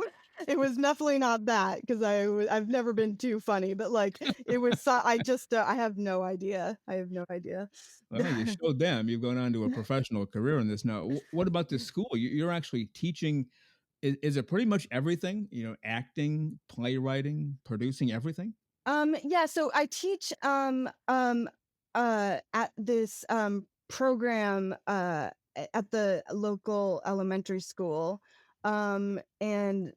D: It was definitely not that because I've never been too funny, but like it was. I have no idea. I have no idea.
B: Well, you showed them. You've gone on to a professional career in this now. What about this school? You're actually teaching. Is it pretty much everything? Acting, playwriting, producing, everything.
D: Yeah, so I teach at this program at the local elementary school. And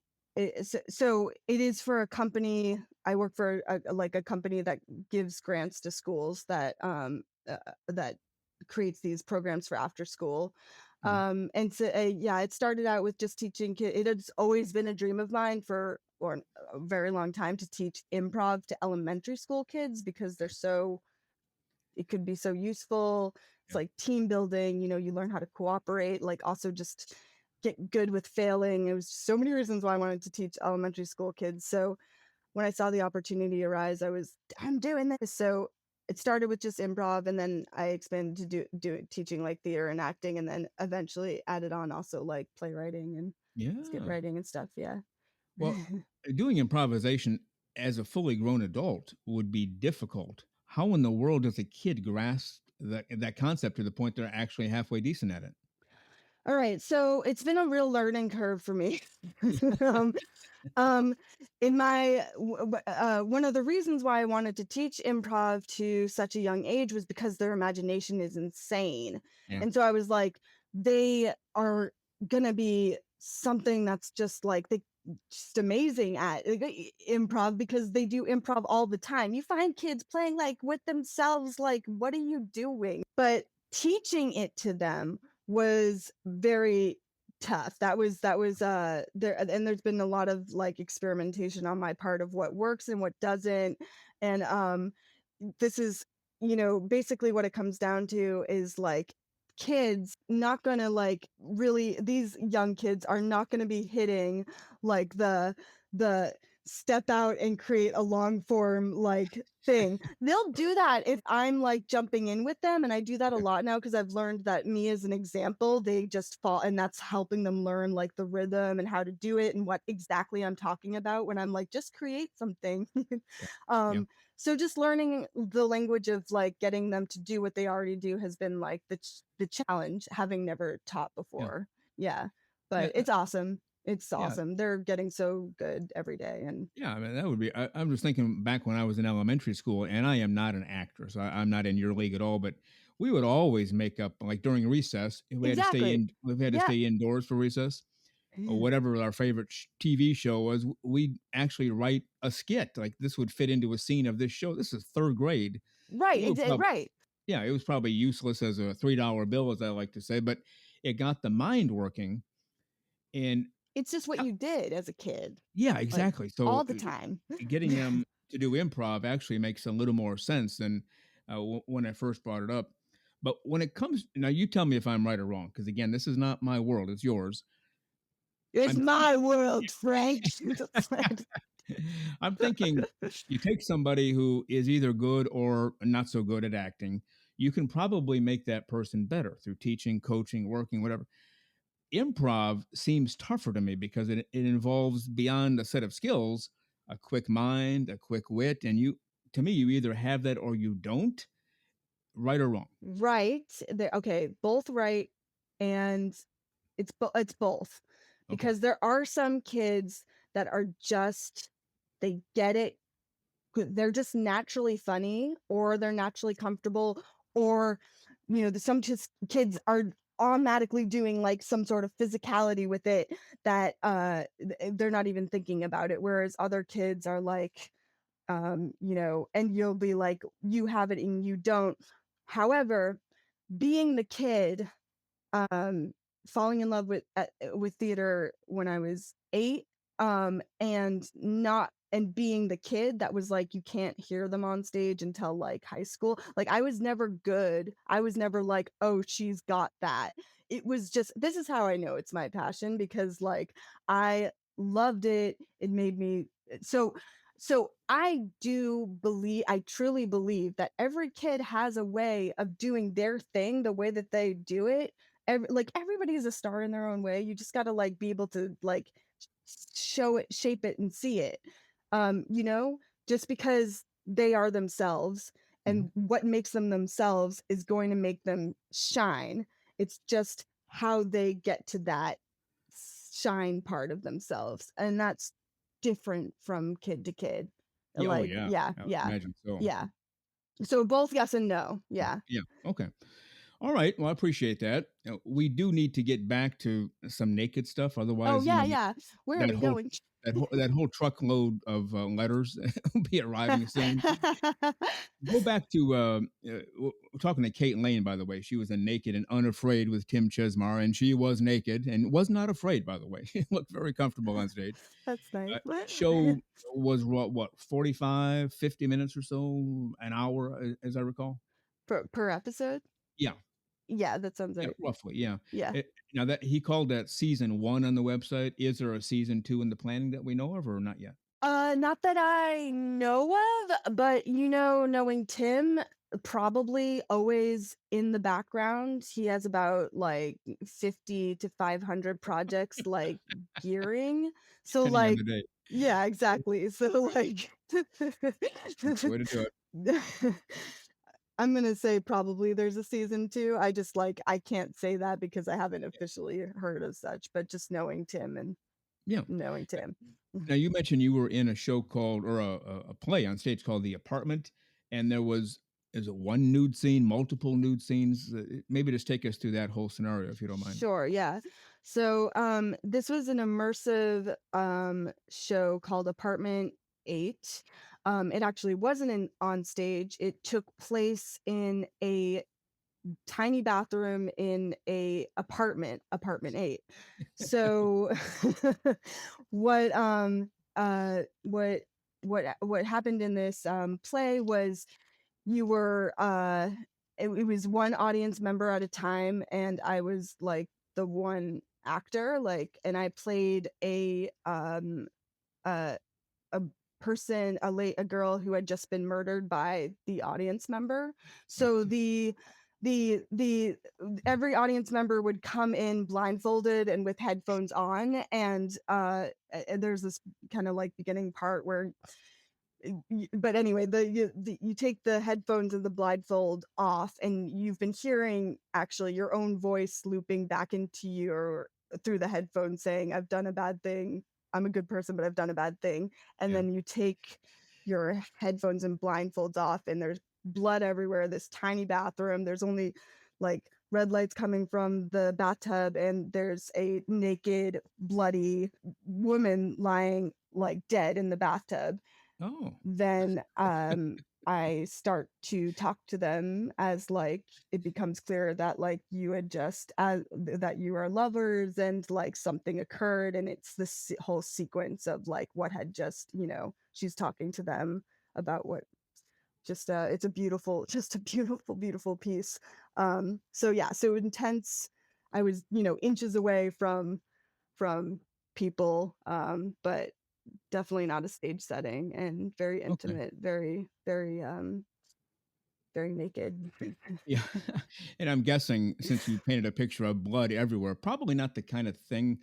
D: so it is for a company. I work for like a company that gives grants to schools that creates these programs for after school.
B: Mhm.
D: And so yeah, it started out with just teaching kids. It has always been a dream of mine for or a very long time to teach improv to elementary school kids because it could be so useful. It's
B: Yeah.
D: like team building, you learn how to cooperate, like also just get good with failing. It was so many reasons why I wanted to teach elementary school kids. So when I saw the opportunity arise, I'm doing this. So it started with just improv, and then I expanded to do teaching like theater and acting, and then eventually added on also like playwriting and skit
B: Yeah.
D: writing and stuff. Yeah.
B: Well, doing improvisation as a fully grown adult would be difficult. How in the world does a kid grasp that concept to the point they're actually halfway decent at it?
D: All right, so it's been a real learning curve for me. um, um, in my one of the reasons why I wanted to teach improv to such a young age was because their imagination is insane,
B: Yeah.
D: and so I was like, they are gonna be something that's just like they just amazing at improv because they do improv all the time. You find kids playing like with themselves, like, what are you doing? But teaching it to them was very tough. That was there, and there's been a lot of like experimentation on my part of what works and what doesn't. And this is, basically what it comes down to is like kids not gonna like really these young kids are not gonna be hitting like the step out and create a long form like thing. They'll do that if I'm like jumping in with them, and I do that a
B: Okay.
D: lot now because I've learned that me as an example, they just fall, and that's helping them learn like the rhythm and how to do it and what exactly I'm talking about when I'm like just create something.
B: Yeah. Yeah.
D: um so just learning the language of like getting them to do what they already do has been like the challenge, having never taught
B: Yeah.
D: before. Yeah,
B: Yeah.
D: but it's awesome. It's
B: Yeah.
D: awesome. They're getting so good every day, and
B: Yeah, I mean that would be. I'm just thinking back when I was in elementary school, and I am not an actor, so I'm not in your league at all. But we would always make up like during recess. If we had to stay
D: exactly.
B: in. We had to
D: Yeah.
B: stay indoors for recess, or whatever our favorite TV show was. We'd actually write a skit. Like this would fit into a scene of this show. This is third grade.
D: Right,
B: We were
D: right.
B: yeah, it was probably useless as a $3 bill, as I like to say, but it got the mind working. And
D: It's just what
B: uh,
D: you did as a kid,
B: yeah,
D: like,
B: exactly. So
D: all the time.
B: getting them to do improv actually makes a little more sense than when I first brought it up. But when it comes now, you tell me if I'm right or wrong, because again, this is not my world; it's yours.
D: It's
B: I'm
D: my world, Frank.
B: I'm thinking you take somebody who is either good or not so good at acting. You can probably make that person better through teaching, coaching, working, whatever. Improv seems tougher to me because it involves beyond a set of skills, a quick mind, a quick wit, and to me, you either have that or you don't. right or wrong?
D: Right. Okay, both right, and it's both.
B: Okay.
D: Because there are some kids that are just they get it. They're just naturally funny, or they're naturally comfortable, or some just kids are automatically doing like some sort of physicality with it that they're not even thinking about it, whereas other kids are like and you'll be like, you have it and you don't. However, being the kid, um, falling in love with theater when I was 8, and being the kid that was like, you can't hear them on stage until like high school. Like, I was never good. I was never like, oh, she's got that. It was just, this is how I know it's my passion, because like I loved it. It made me so I truly believe that every kid has a way of doing their thing the way that they do it. Like, everybody's a star in their own way. You just got to like be able to like show it, shape it, and see it. You know, just because they are themselves,
B: Mhm.
D: and what makes them themselves is going to make them shine. It's just how they get to that shine part of themselves, and that's different from kid to kid.
B: Yeah. Oh,
D: Like,
B: yeah.
D: yeah,
B: I would
D: yeah,
B: imagine so.
D: yeah. So both yes and no. Yeah.
B: Yeah. Okay. All right. Well, I appreciate that. We do need to get back to some naked stuff.
D: Oh,
B: Otherwise,
D: yeah, yeah. Where are
B: that
D: we
B: whole
D: going?
B: that whole truckload of letters will be arriving soon. Go back to we're talking to Kate Lane, by the way. She was in Naked and Unafraid with Tim Chesmar, and she was naked and was not afraid, by the way. She looked very comfortable on stage.
D: That's nice.
B: Show was what 45, 50 minutes or so, an hour, as I recall.
D: Per episode?
B: Yeah,
D: Yeah, that sounds
B: yeah,
D: right.
B: roughly, yeah.
D: Yeah.
B: Now that he called that season 1 on the website, is there a season 2 in the planning that we know of, or not yet?
D: Not that I know of, but knowing Tim, probably always in the background. He has about like 50 to 500 projects like gearing. So
B: Depending on
D: like,
B: the day.
D: yeah, exactly. So like
B: That's the way to do it.
D: I'm gonna say probably there's a season 2. I just like I can't say that because I haven't officially heard of such, but just knowing Tim and
B: Yeah.
D: knowing Tim.
B: Now you mentioned you were in a show called, or a play on stage called The Apartment, and there was, is it one nude scene, multiple nude scenes? Maybe just take us through that whole scenario if you don't mind.
D: Sure, yeah. So, this was an immersive show called Apartment 8. It actually wasn't on stage. It took place in a tiny bathroom in a apartment 8. So what what what happened in this play was you were it was one audience member at a time, and I was like the one actor, like, and I played a a person, a girl who had just been murdered by the audience member.
B: Oh,
D: So the every audience member would come in blindfolded and with headphones on, and there's this kind of like beginning part where but anyway, you take the headphones and the blindfold off, and you've been hearing actually your own voice looping back into your through the headphones saying, I've done a bad thing. I'm a good person, but I've done a bad thing. And
B: yeah.
D: then you take your headphones and blindfolds off, and there's blood everywhere. This tiny bathroom. There's only like red lights coming from the bathtub, and there's a naked, bloody woman lying like dead in the bathtub.
B: Oh,
D: Then I start to talk to them as like it becomes clear that like you had just that you are lovers, and like something occurred, and it's this whole sequence of like what had just she's talking to them about what just it's a beautiful just a beautiful piece. So yeah, so intense. I was inches away from people, but definitely not a stage setting, and very
B: okay.
D: intimate, very naked.
B: Yeah. And I'm guessing, since you painted a picture of blood everywhere, probably not the kind of thing,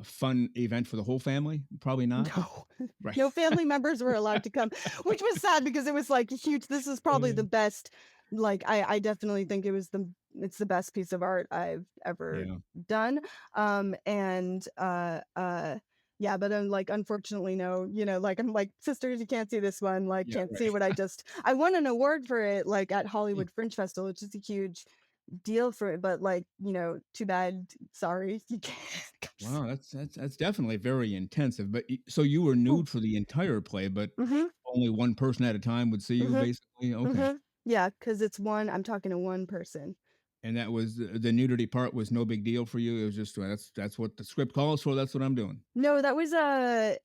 B: fun event for the whole family. Probably not.
D: No.
B: Right.
D: No family members were allowed to come, which was sad because it was like huge. This is probably the best Like I definitely think it's the best piece of art I've ever
B: Yeah.
D: done. And yeah, but I'm like, unfortunately, no, like I'm like, sisters, you can't see this one, like
B: Yeah.
D: can't see
B: Right.
D: what I won an award for it like at
B: Yeah.
D: Hollywood Fringe Festival, which is a huge deal for it, but like, too bad, sorry, you can't.
B: Wow. That's definitely very intensive. But so you were
D: Ooh,
B: nude for the entire play, but
D: mhm,
B: only one person at a time would see you,
D: mhm,
B: basically. Okay.
D: mhm. Yeah, because I'm talking to one person.
B: And that was the nudity part was no big deal for you. It was just that's what the script calls for. That's what I'm doing.
D: No, that was a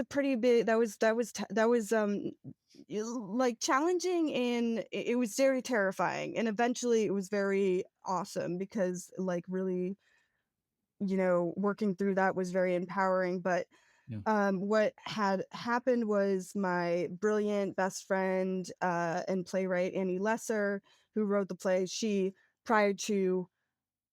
D: pretty big that was like challenging, and it was very terrifying, and eventually it was very awesome because like really, working through that was very empowering. But
B: Yeah.
D: what had happened was my brilliant best friend and playwright Annie Lesser, who wrote the play, she, prior to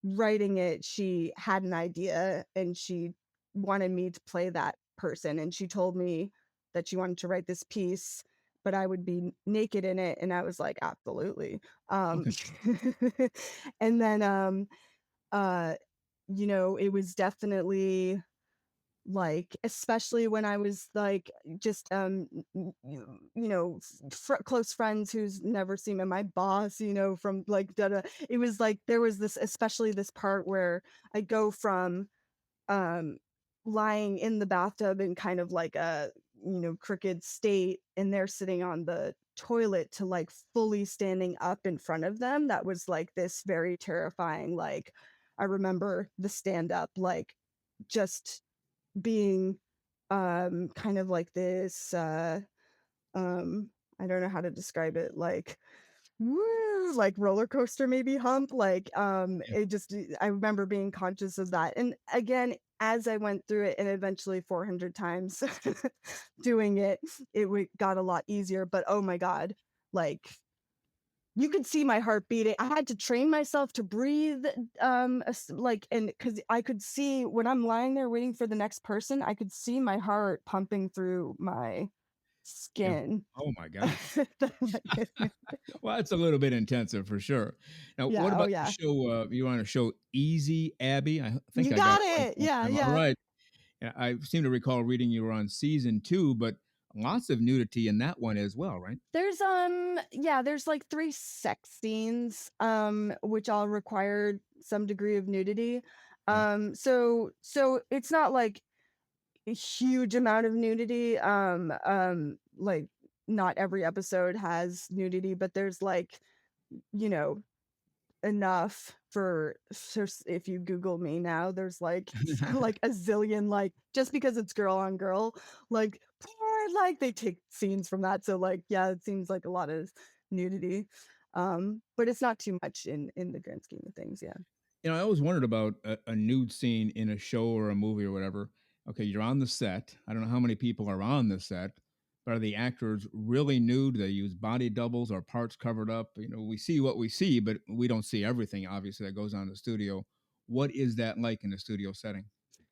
D: writing it, she had an idea and she wanted me to play that person. And she told me that she wanted to write this piece, but I would be naked in it. And I was like, absolutely. Um,
B: Okay.
D: and then, uh, it was definitely like, especially when I was like just close friends who's never seen me, my boss, from like da, da. It was like there was this, especially this part where I go from um lying in the bathtub in kind of like a crooked state, and they're sitting on the toilet, to like fully standing up in front of them. That was like this very terrifying, like I remember the stand up, like just being kind of like this um I don't know how to describe it, like woo, like roller coaster maybe hump, like
B: Yeah.
D: it just, I remember being conscious of that. And again, as I went through it, and eventually 400 times doing it, got a lot easier. But oh my god, like you could see my heart beating. I had to train myself to breathe, like, and because I could see when I'm lying there waiting for the next person, I could see my heart pumping through my
B: Yeah.
D: skin.
B: Oh my gosh.
D: Like,
B: Well, it's a little bit intensive for sure. Now, what
D: yeah, oh
B: about the
D: yeah.
B: show? You on a show Easy Abby? Think
D: You
B: I got
D: got
B: it right
D: it.
B: that
D: Yeah,
B: time. All
D: yeah.
B: right. Yeah, I seem to recall reading you were on season 2, but lots of nudity in that one as well, right?
D: There's like 3 sex scenes, which all required some degree of nudity.
B: Yeah.
D: So it's not like a huge amount of nudity. Like not every episode has nudity, but there's like, you know, enough if you Google me now, there's like like a zillion, like just because it's girl on girl, like porn, like they take scenes from that. So like yeah, it seems like a lot of nudity. But it's not too much in the grand scheme of things, yeah.
B: I always wondered about a nude scene in a show or a movie or whatever. Okay, you're on the set. I don't know how many people are on the set, but are the actors really nude? Do they use body doubles or parts covered up? We see what we see, but we don't see everything, obviously, that goes on in the studio. What is that like in a studio setting?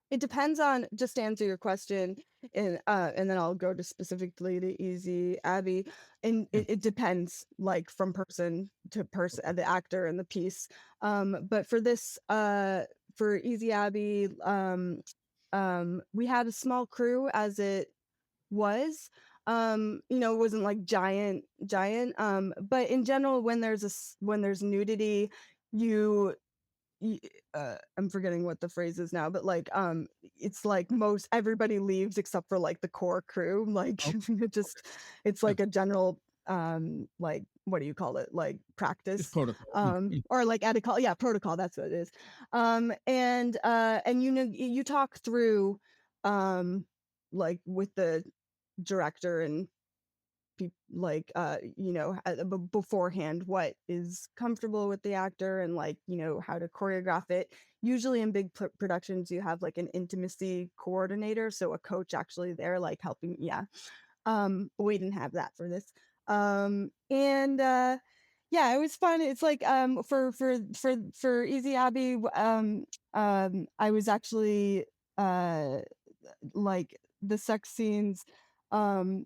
D: It depends on, just to answer your question, and then I'll go to specifically to Easy Abby. And
B: Yeah.
D: it depends, like from person to person,
B: Okay.
D: the actor and the piece. But for this, for Easy Abby, we had a small crew as it was. It wasn't like giant. But in general, when there's nudity, you y I'm forgetting what the phrase is now, but like, it's like most everybody leaves except for like the core crew, like
B: Okay.
D: it
B: Okay.
D: just it's
B: Yeah.
D: like a general, like, what do you call it? Like
B: Just
D: practice,
B: protocol. Yeah. Yeah.
D: or like etiquette, yeah, protocol, that's what it is. And you talk through, like with the director and like beforehand what is comfortable with the actor, and like how to choreograph it. Usually in big productions you have like an intimacy coordinator, so a coach actually there like helping, yeah. But we didn't have that for this. And Yeah, it was fun. It's like for Easy Abby, I was actually uh like the sex scenes, um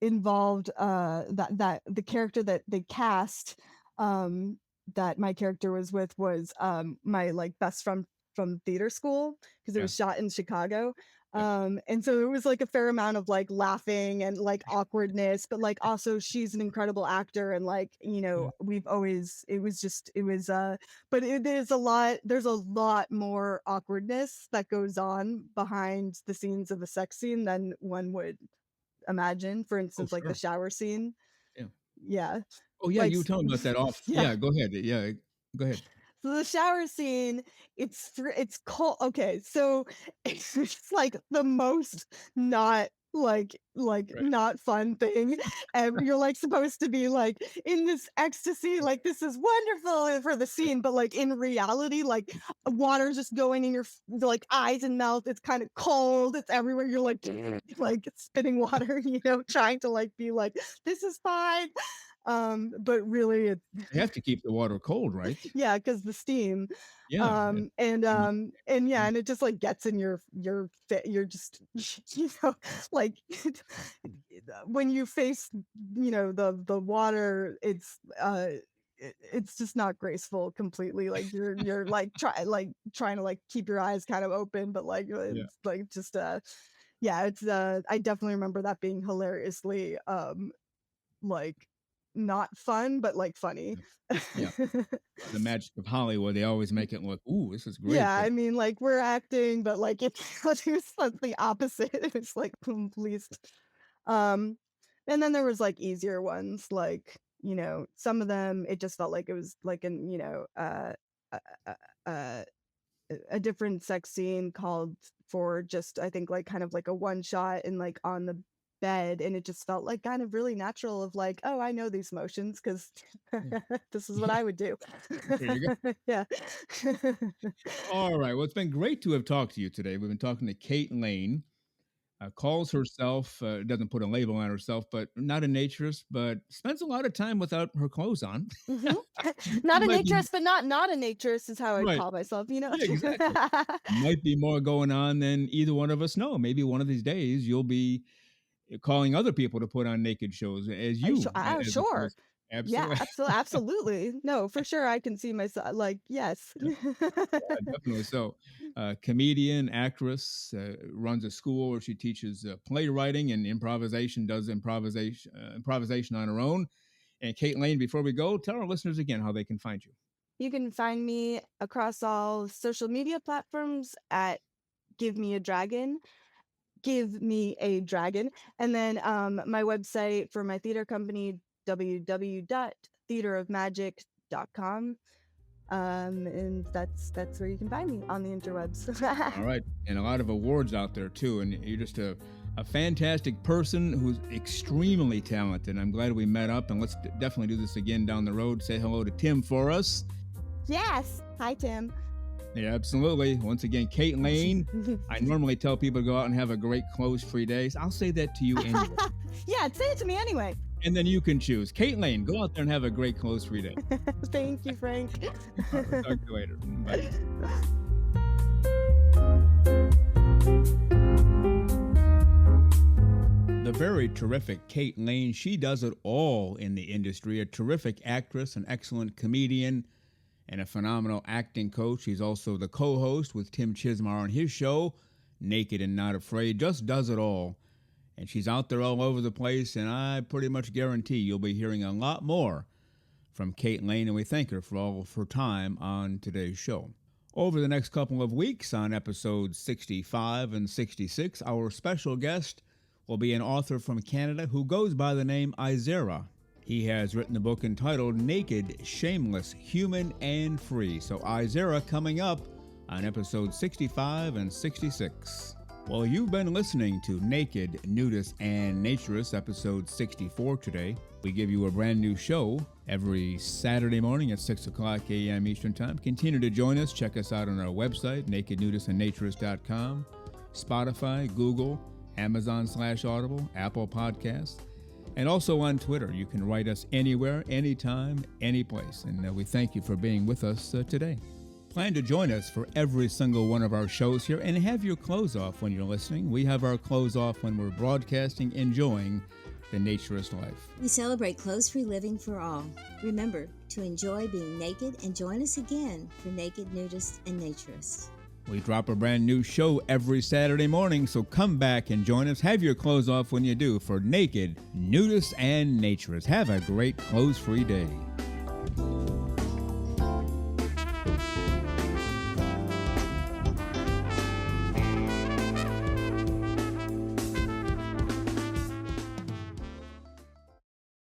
D: involved that the character that they cast, that my character was with, was my like best friend from theater school, because it
B: Yeah.
D: was shot in Chicago.
B: Yeah.
D: And so it was like a fair amount of like laughing and like awkwardness, but like also she's an incredible actor, and like,
B: Yeah.
D: we've always, it was but there's a lot more awkwardness that goes on behind the scenes of a sex scene than one would imagine. For
B: Oh,
D: instance, like the
B: sure.
D: shower scene.
B: Yeah.
D: Yeah.
B: Oh, yeah.
D: Like
B: You were telling about that off.
D: yeah.
B: Yeah. Go ahead. Yeah. Go ahead.
D: So the shower scene, it's cold. Okay, so it's just like the most not
B: Right.
D: not fun thing. And you're like supposed to be like in this ecstasy, like this is wonderful for the scene, but like in reality, like water's just going in your like eyes and mouth. It's kind of cold. It's everywhere. You're like like spitting water, trying to like be like this is fine. But really it's
B: You have to keep the water cold, right?
D: yeah, because the steam.
B: Yeah.
D: And yeah,
B: Yeah.
D: and it just like gets in you're just like when you face the water, it's just not graceful completely. Like you're like trying to like keep your eyes kind of open, but like
B: Yeah.
D: it's like just yeah, it's I definitely remember that being hilariously like not fun, but like funny.
B: Yeah. The magic of Hollywood, they always make it look, ooh, this is great.
D: Yeah,
B: But
D: I mean, like, we're acting, but, like, it's it's like the opposite. It's like, please. Um, and then there was, like, easier ones, like, some of them, it just felt like it was like an, a a a a different sex scene called for just, I think, like, kind of like a one shot and, like, on the bed, and it just felt like kind of really natural of like, "Oh, I know these motions because
B: yeah.
D: this is what I would do."
B: There you go.
D: Yeah.
B: All right. Well, it's been great to have talked to you today. We've been talking to Kate Lane. Calls herself, doesn't put a label on herself, but not a naturist, but spends a lot of time without her clothes on.
D: Mhm. Not a
B: Might be
D: naturist, but not a naturist is how I
B: right.
D: call myself,
B: Yeah, exactly. Might be more going on than either one of us know. Maybe one of these days you'll be calling other people to put on naked shows as you, as
D: Sure.
B: opposed.
D: Yeah,
B: Absolutely.
D: absolutely. No, for sure I can see myself like, yes.
B: Definitely so. Comedian, actress, runs a school where she teaches playwriting and improvisation, does improvisation on her own. And Kate Lane, before we go, tell our listeners again how they can find you.
D: You can find me across all social media platforms at Give Me a Dragon. Give Me a Dragon. And then my website for my theater company, www.theaterofmagic.com. And that's where you can find me on the interwebs.
B: All right. And a lot of awards out there, too. And you're just a fantastic person who's extremely talented. I'm glad we met up, and let's definitely do this again down the road. Say hello to Tim for us.
D: Yes. Hi, Tim.
B: Yeah, absolutely. Once again, Kate Lane. I normally tell people to go out and have a great clothes-free day. So I'll say that to you anyway.
D: Yeah, say it to me anyway.
B: And then you can choose. Kate Lane, go out there and have a great clothes-free day.
D: Thank you, Frank.
B: All right, we'll talk to you later. Bye. The very terrific Kate Lane, she does it all in the industry. A terrific actress, an excellent comedian, and a phenomenal acting coach. She's also the co-host with Tim Chismar on his show, Naked and Not Afraid. Just does it all. And she's out there all over the place, and I pretty much guarantee you'll be hearing a lot more from Kate Lane, and we thank her for all of her time on today's show. Over the next couple of weeks, on episodes 65 and 66, our special guest will be an author from Canada who goes by the name Izera. He has written a book entitled Naked, Shameless, Human, and Free. So Izera coming up on episodes 65 and 66. Well, you've been listening to Naked, Nudists, and Naturists, episode 64 today. We give you a brand new show every Saturday morning at 6 o'clock a.m. Eastern Time. Continue to join us. Check us out on our website, nakednudistandnaturist.com, Spotify, Google, Amazon/Audible, Apple Podcasts, and also on Twitter. You can write us anywhere, anytime, any place. And we thank you for being with us today. Plan to join us for every single one of our shows here and have your clothes off when you're listening. We have our clothes off when we're broadcasting, enjoying the naturist life.
A: We celebrate clothes-free living for all. Remember to enjoy being naked and join us again for Naked Nudists and Naturists.
B: We drop a brand new show every Saturday morning, so come back and join us. Have your clothes off when you do for Naked Nudists and Naturists. Have a great clothes-free day.